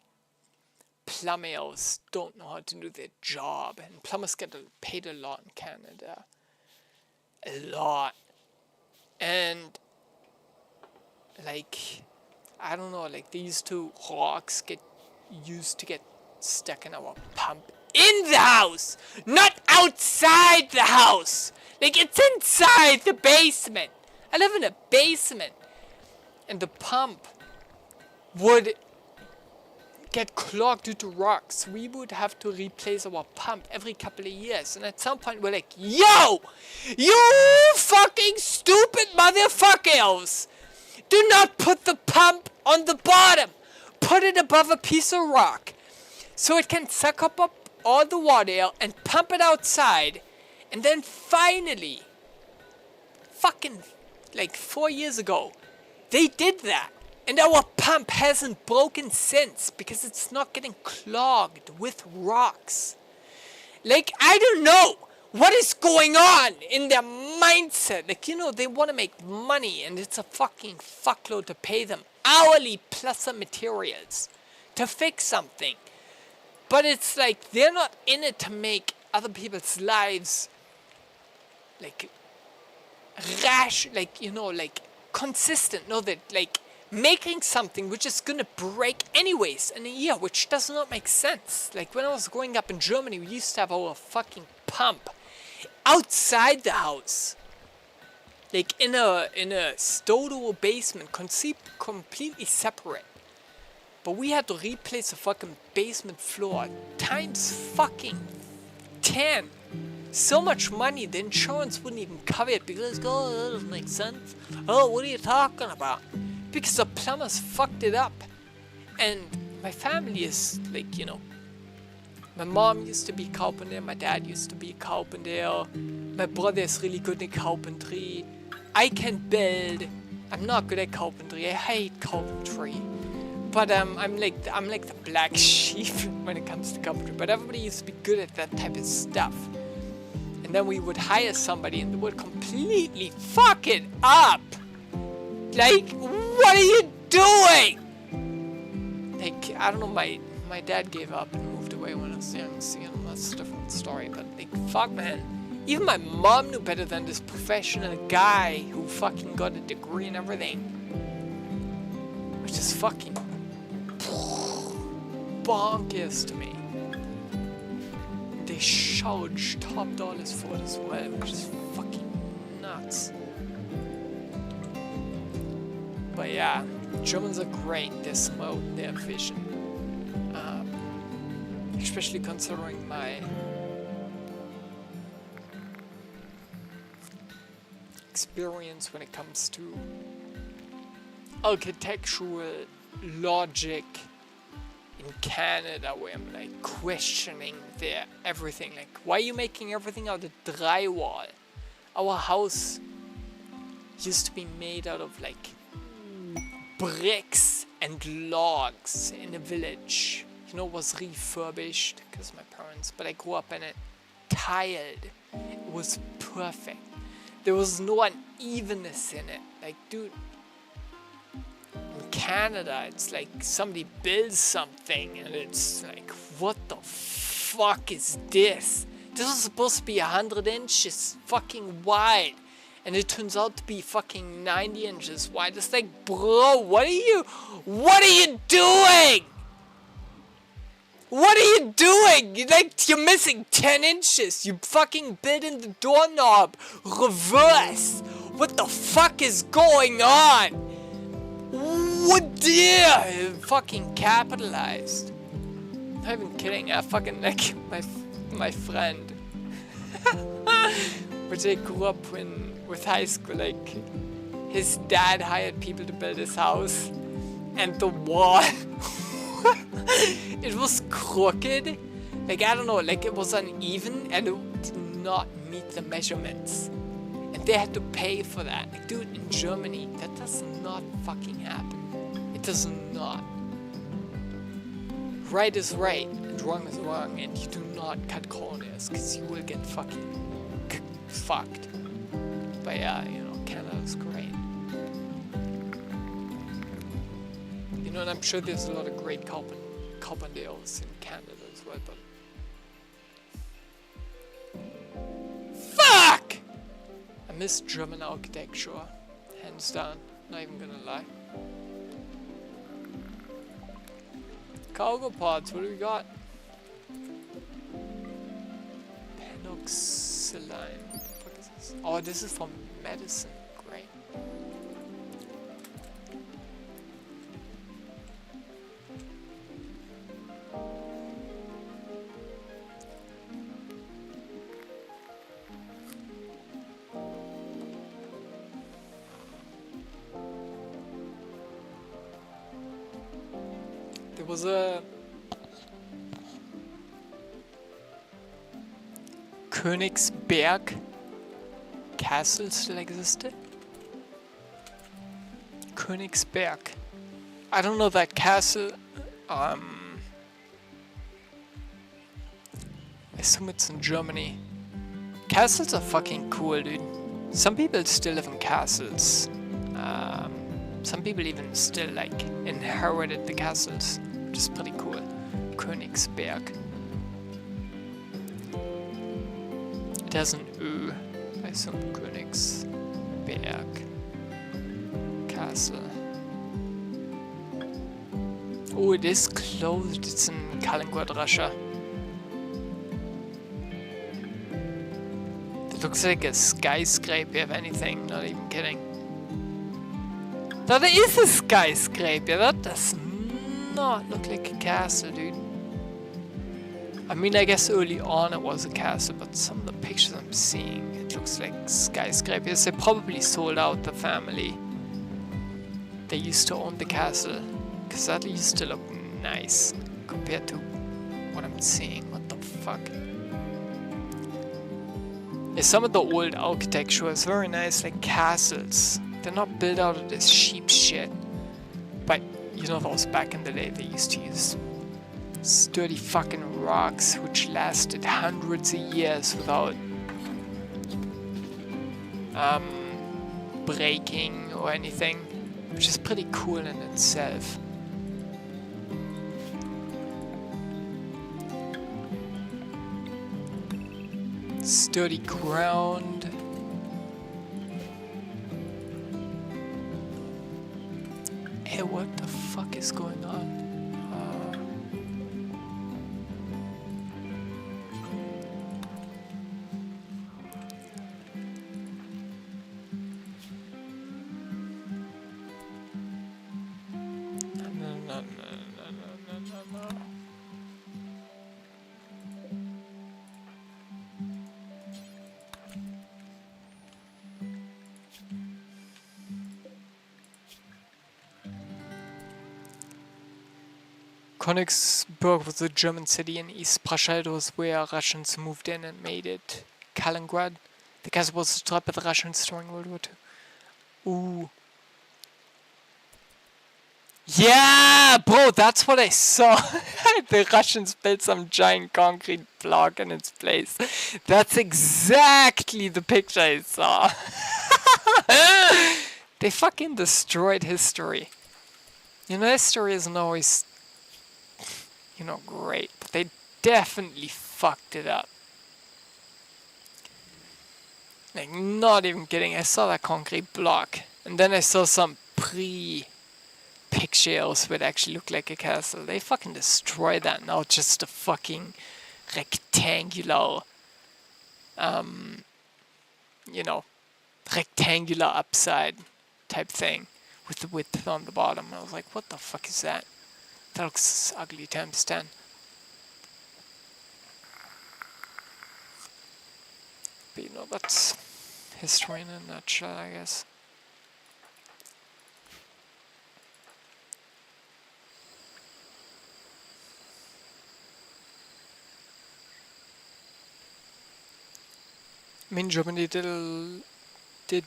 plumbers don't know how to do their job, and plumbers get paid a lot in Canada. A lot. And, like, I don't know, like, rocks get used to get stuck in our pump in the house, not outside the house. Like, it's inside the basement. I live in a basement, and the pump would get clogged due to rocks. We would have to replace our pump every couple of years, and at some point we're like, yo, you fucking stupid motherfuckers, do not put the pump on the bottom, put it above a piece of rock so it can suck up all the water and pump it outside. And then finally, fucking like 4 years ago, they did that. And our pump hasn't broken since because it's not getting clogged with rocks. Like, I don't know what is going on in their mindset. Like, you know, they want to make money and it's a fucking fuckload to pay them hourly plus some materials to fix something. But it's like they're not in it to make other people's lives like consistent. No, that like making something which is gonna break anyways in a year, which does not make sense. Like, when I was growing up in Germany, we used to have our fucking pump outside the house, like in a stone basement, completely separate. But we had to replace the fucking basement floor times fucking 10. So much money, the insurance wouldn't even cover it because, oh, that doesn't make sense. Oh, what are you talking about? Because the plumbers fucked it up. And my family is like, you know, my mom used to be a carpenter, my dad used to be a carpenter, my brother is really good in carpentry, I can build, I'm not good at carpentry. I hate carpentry. But I'm like the black sheep when it comes to carpentry. But everybody used to be good at that type of stuff. And then we would hire somebody and they would completely fuck it up. Like, what are you doing? Like, I don't know, my dad gave up and moved away when I was young, so you know, that's a different story. But like, fuck, man. Even my mom knew better than this professional guy who fucking got a degree and everything. Which is fucking bonkers to me. They charge top dollars for it as well, which is fucking nuts. But yeah, Germans are great. They're smart, they're efficient. Especially considering my experience when it comes to architectural logic in Canada, where I'm like questioning their everything. Like, why are you making everything out of drywall? Our house used to be made out of like bricks and logs in a village. You know, it was refurbished because my parents, but I grew up in it, tiled. It was perfect. There was no unevenness in it. Like, dude, in Canada, it's like somebody builds something and it's like, what the fuck is this? This was supposed to be 100 inches fucking wide. And it turns out to be fucking 90 inches wide. It's like, bro, what are you doing? What are you doing? You're missing 10 inches. You fucking bit in the doorknob. Reverse. What the fuck is going on? What dear? Fucking capitalized. I'm not even kidding. I fucking like my friend. Which I grew up with high school. Like, his dad hired people to build his house. And the wall... it was crooked, like, I don't know, like, it was uneven and it did not meet the measurements, and they had to pay for that. Like, dude, in Germany, that does not fucking happen. It does not. Right is right and wrong is wrong, and you do not cut corners because you will get fucking fucked. But yeah, you know, Canada's great. You know, and I'm sure there's a lot of great carpenters in Canada as well, but... Fuck! I miss German architecture, hands down, not even gonna lie. Cargo pods, what do we got? Penoxyline, what the fuck is this? Oh, this is for medicine, great. There was a Königsberg castle still existed. Königsberg. I don't know that castle. I assume it's in Germany. Castles are fucking cool, dude. Some people still live in castles. Some people even still like inherited the castles, which is pretty cool. Königsberg. It has an Ö. I assume Königsberg Castle. Oh, it is closed. It's in Kaliningrad, Russia. It looks like a skyscraper, if anything. Not even kidding. That is a skyscraper. That does not look like a castle, dude. I mean, I guess early on it was a castle, but some of the pictures I'm seeing, it looks like skyscrapers. They probably sold out the family. They used to own the castle, because that used to look nice compared to what I'm seeing. What the fuck? Yeah, some of the old architecture is very nice, like castles. they're not built out of this cheap shit. But, you know, those back in the day, they used to use sturdy fucking rocks which lasted hundreds of years without breaking or anything, which is pretty cool in itself. Sturdy ground. Hey, what the fuck is going on? Königsberg was a German city in East Prussia. It was where Russians moved in and made it Kaliningrad. The castle was destroyed by the Russians during World War II. Ooh. Yeah, bro, that's what I saw. The Russians built some giant concrete block in its place. That's exactly the picture I saw. They fucking destroyed history. You know, history isn't always, you know, great, but they definitely fucked it up. Like, not even kidding, I saw that concrete block, and then I saw some pictures where it actually looked like a castle. They fucking destroyed that. Now it's just a fucking rectangular, you know, rectangular upside type thing with the width on the bottom. I was like, what the fuck is that? That looks ugly times 10. But you know, that's history in a nutshell, I guess. I mean, Germany did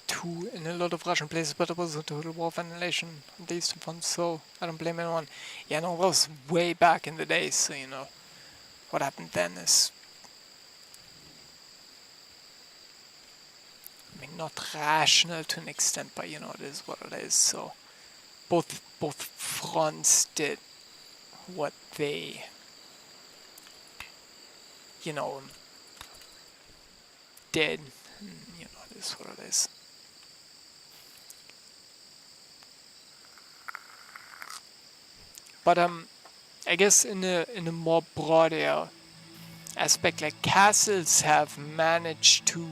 too in a lot of Russian places, but it was a total war of annihilation on the Eastern Front, so I don't blame anyone. Yeah, no, that was way back in the day, so you know, what happened then is, I mean, not rational to an extent, but you know, it is what it is. So both fronts did what they, you know, did. And, you know, it is what it is. But I guess in a more broader aspect, like castles have managed to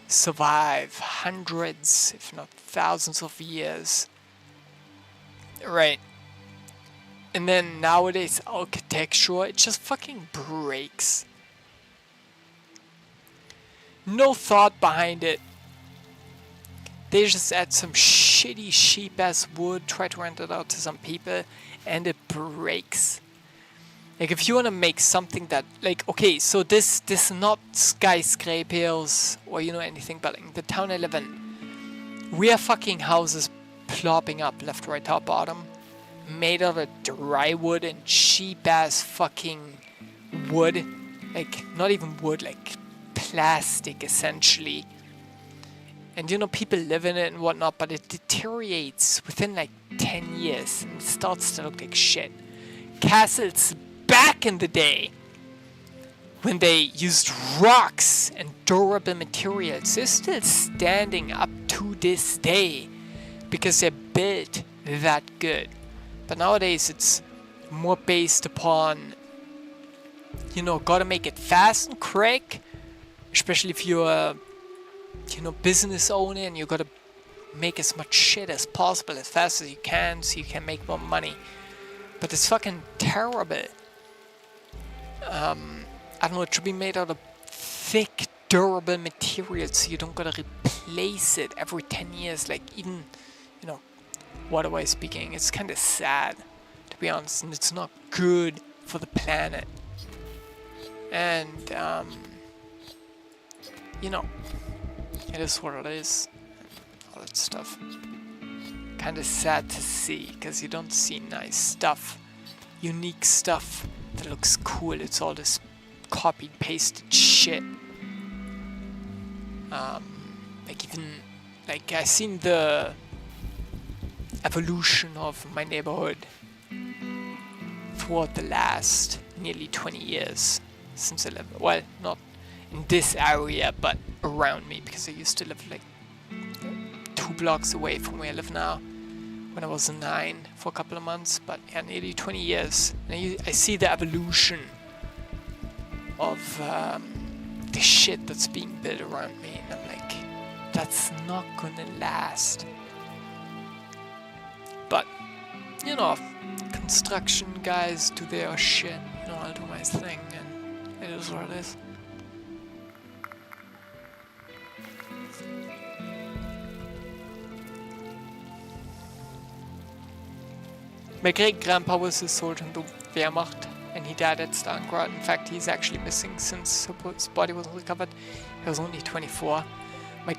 survive hundreds, if not thousands of years. Right. And then nowadays architecture, it just fucking breaks. No thought behind it. They just add some shitty cheap ass wood, try to rent it out to some people, and it breaks. Like if you want to make something that, like, okay, so this is not skyscrapers or you know anything, but in the town I live in, we have fucking houses plopping up left, right, top, bottom, made out of dry wood and cheap ass fucking wood, like not even wood, like plastic essentially. And you know, people live in it and whatnot, but it deteriorates within like 10 years and starts to look like shit. Castles back in the day, when they used rocks and durable materials, they're still standing up to this day because they're built that good. But nowadays it's more based upon, you know, gotta make it fast and quick, especially if you're a, you know, business owner and you gotta make as much shit as possible as fast as you can so you can make more money. But it's fucking terrible. I don't know, it should be made out of thick, durable materials so you don't gotta replace it every 10 years. Like, even, you know, water-wise speaking, it's kind of sad, to be honest, and it's not good for the planet. And, you know, it is what it is. all that stuff. Kind of sad to see, because you don't see nice stuff, unique stuff that looks cool. It's all this copied, pasted shit. Like even, like I seen the evolution of my neighborhood throughout the last nearly 20 years since I lived, well, not in this area, but around me, because I used to live like 2 blocks away from where I live now when I was 9 for a couple of months, but yeah, nearly 20 years. And I see the evolution of the shit that's being built around me, and I'm like, that's not gonna last. But, you know, construction guys do their shit, you know, I'll do my thing, and it is what it is. My great-grandpa was a soldier in the Wehrmacht, and he died at Stalingrad. In fact, he's actually missing since his body wasn't recovered. He was only 24. My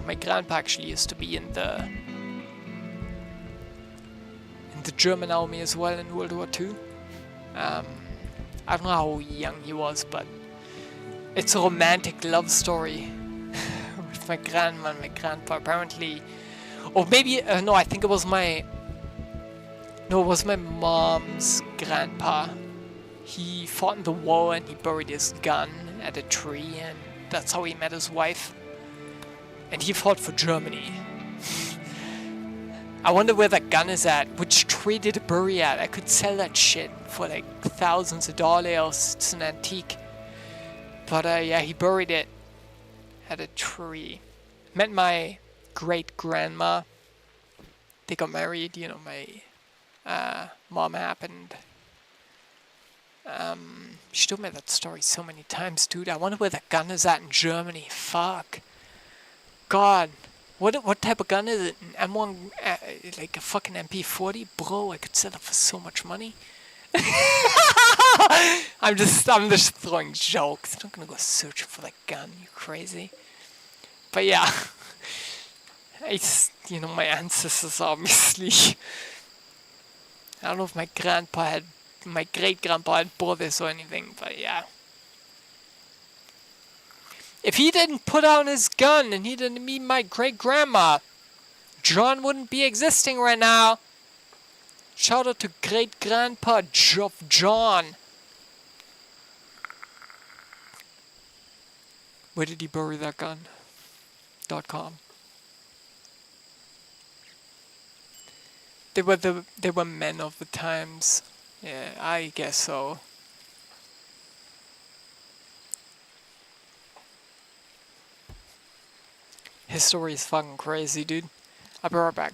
my grandpa actually used to be in the German army as well in World War II. I don't know how young he was, but it's a romantic love story with my grandma and my grandpa. Apparently, or maybe no, I think it was my mom's grandpa. He fought in the war and he buried his gun at a tree, and that's how he met his wife. And he fought for Germany. I wonder where that gun is at. Which tree did it bury at? I could sell that shit for like thousands of dollars. It's an antique. But yeah, he buried it at a tree. Met my great-grandma. They got married, you know, my mom happened. She told me that story so many times, dude. I wonder where that gun is at in Germany. Fuck. God. What type of gun is it? An M1, like a fucking MP40? Bro, I could sell it for so much money. I'm just throwing jokes. I'm not gonna go search for that gun. You crazy? But yeah, you know, my ancestors obviously. I don't know if my great-grandpa had brothers or anything, but yeah. If he didn't put down his gun and he didn't meet my great-grandma, John wouldn't be existing right now. Shout out to great-grandpa John. Where did he bury that gun? .com. They were men of the times. Yeah, I guess so. His story is fucking crazy, dude. I'll be right back.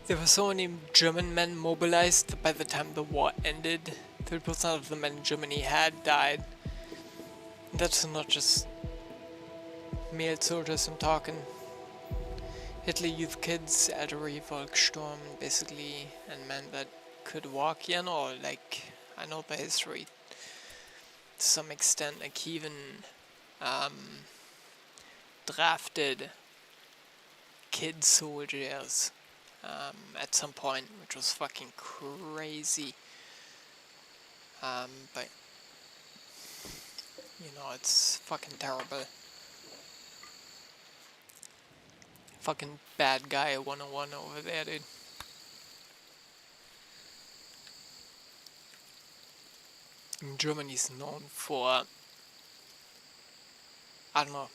There were so many German men mobilized by the time the war ended. 30% of the men in Germany had died. That's not just male soldiers I'm talking. Hitler Youth Kids, Elderly Volkssturm, basically, and men that could walk, you know, like, I know by history to some extent, like even drafted kid soldiers at some point, which was fucking crazy. But, you know, it's fucking terrible. Fucking bad guy 101 over there, dude. Germany's known for, I don't know,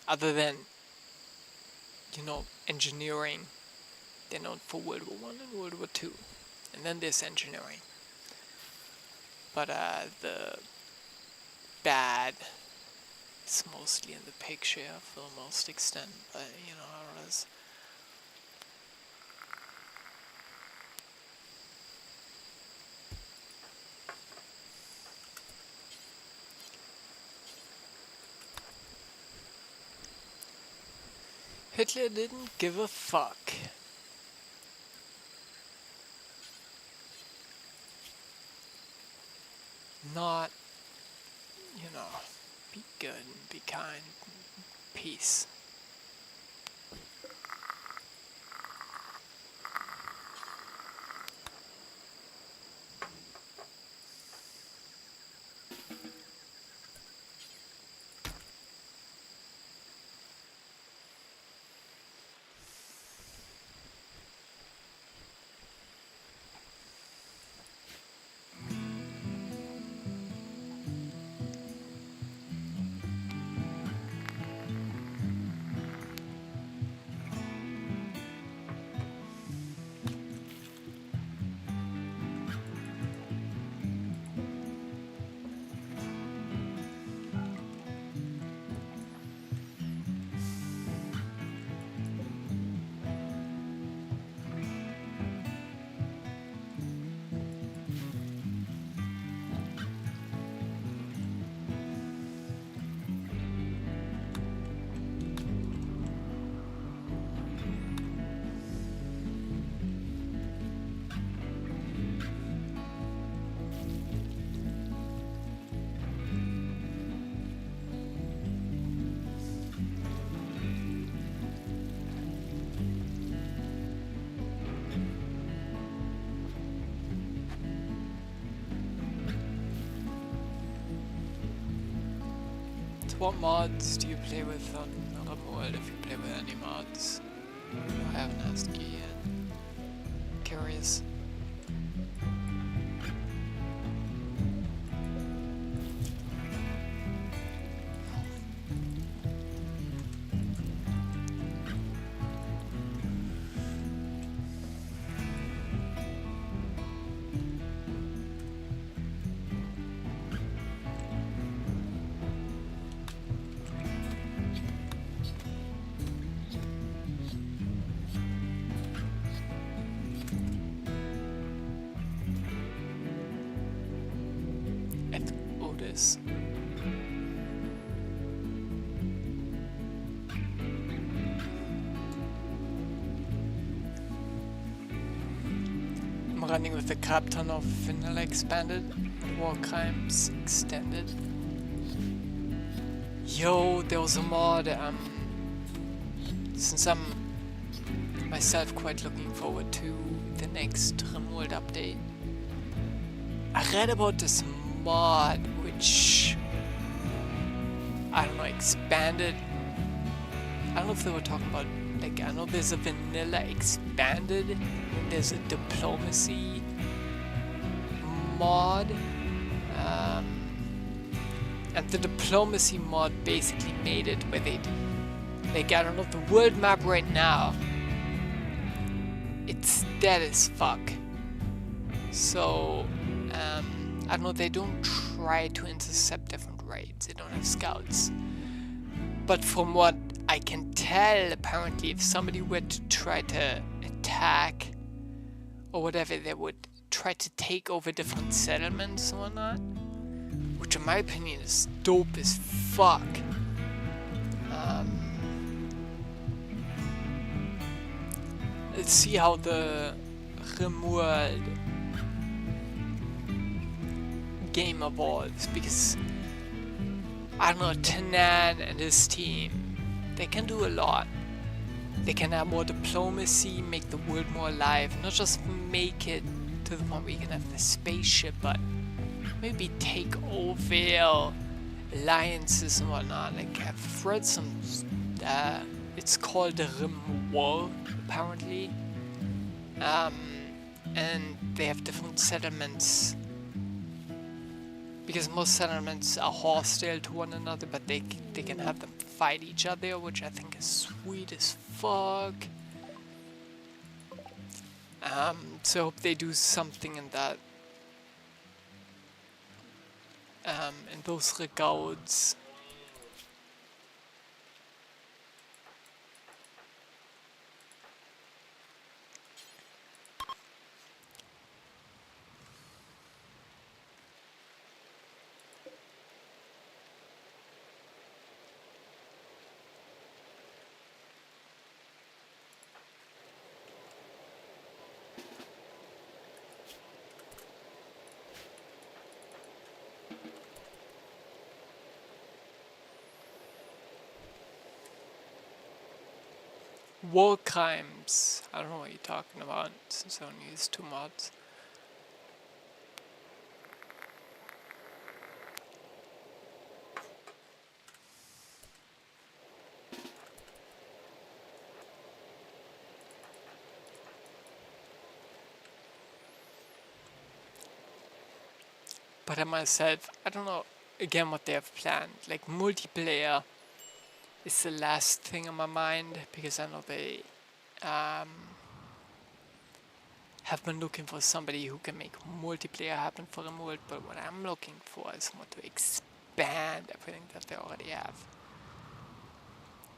other than, you know, engineering, they're known for World War One and World War Two, and then there's engineering. But the bad is mostly in the picture for the most extent, but you know how it is. Hitler didn't give a fuck. Not, you know, be good and be kind, peace. What mods do you play with on rimworld, if you play with any mods? I haven't asked you yet. Curious. Otis. I'm running with the Captain of Vanilla Expanded, War Crimes Extended. Yo, there was a mod, since I'm myself quite looking forward to the next rimworld update. I read about this mod which, I don't know, expanded. I don't know if they were talking about, like, I know there's a vanilla expanded, and there's a diplomacy mod, and the diplomacy mod basically made it where they'd, like, I don't know, the world map right now, it's dead as fuck. So, I don't know, they don't try to intercept different raids, they don't have scouts. But from what I can tell, apparently if somebody were to try to attack or whatever, they would try to take over different settlements and whatnot, which in my opinion is dope as fuck. Let's see how the rimworld game evolves, because I don't know, Tanan and his team, they can do a lot. They can have more diplomacy, make the world more alive, not just make it to the point where you can have the spaceship, but maybe take over alliances and whatnot. Like, I've read some, it's called the rimworld, apparently. And they have different settlements, because most settlements are hostile to one another, but they can have them fight each other, which I think is sweet as fuck. So I hope they do something in that, in those regards. War crimes. I don't know what you're talking about, since I only use 2 mods. But I myself, I don't know again what they have planned. Like, multiplayer is the last thing on my mind, because I know they have been looking for somebody who can make multiplayer happen for the world, but what I'm looking for is more to expand everything that they already have.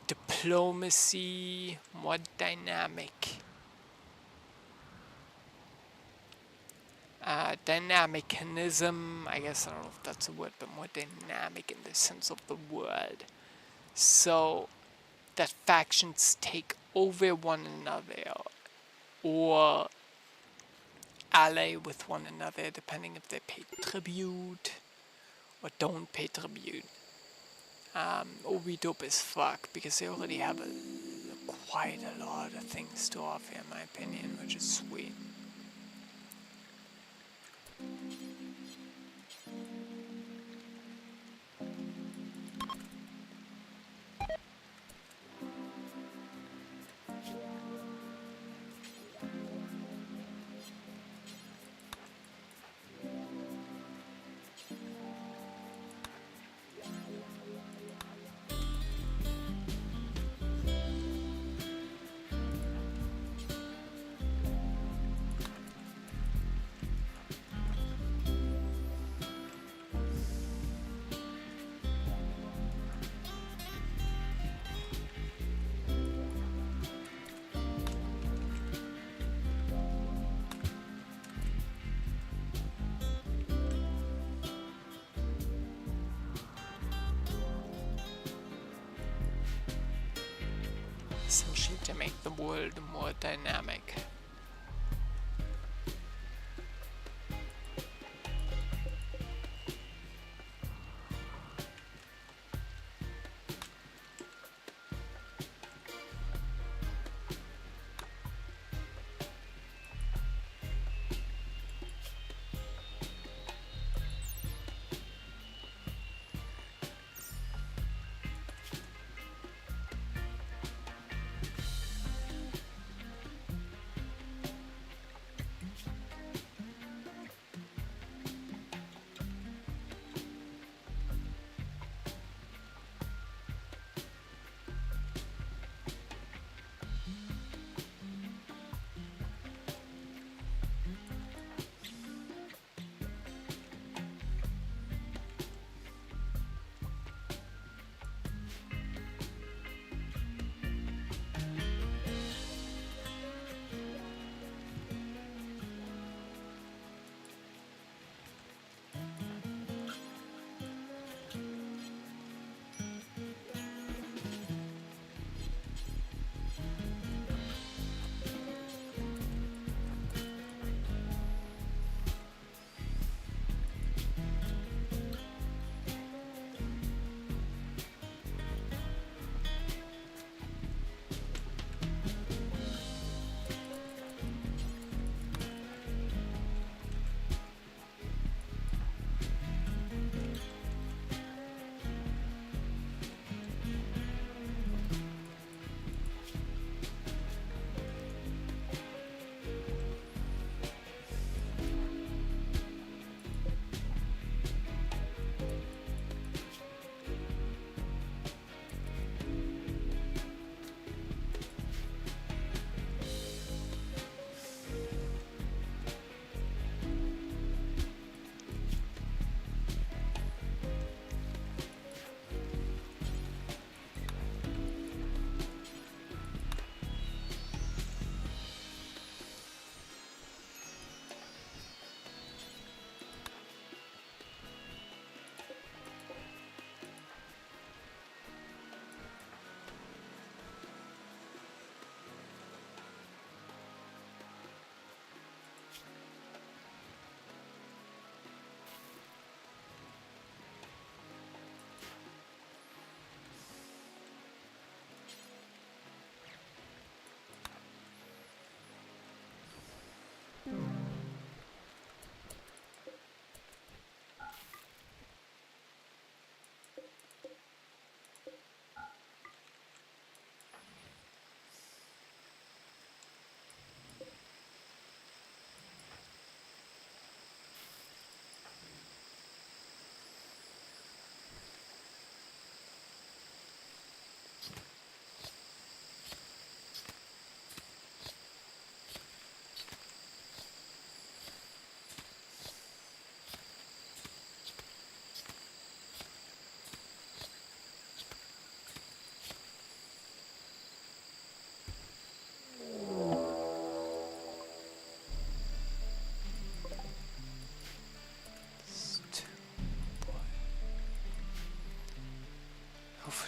Diplomacy, more dynamic. Dynamicism, I guess, I don't know if that's a word, but more dynamic in the sense of the word. So that factions take over one another, or ally with one another, depending if they pay tribute or don't pay tribute. Or be dope as fuck, because they already have quite a lot of things to offer, in my opinion, which is sweet. Essentially to make the world more dynamic.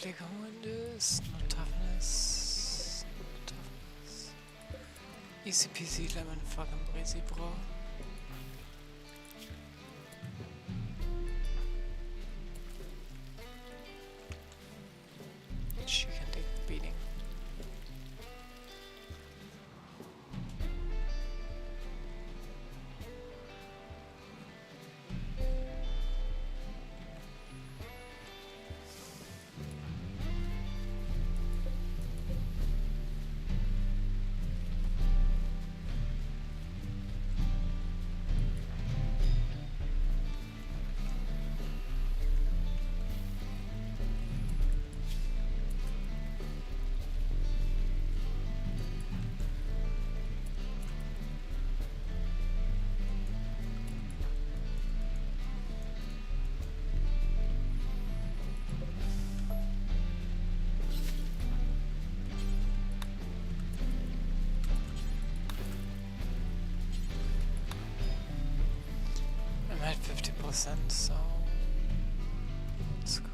Critical windows, no toughness. No toughness. Easy peasy lemon fucking breezy, bro. She can take the beating. I'm at 50%, so it's good.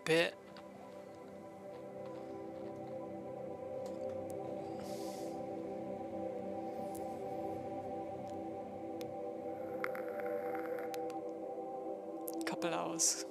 bit. Couple hours.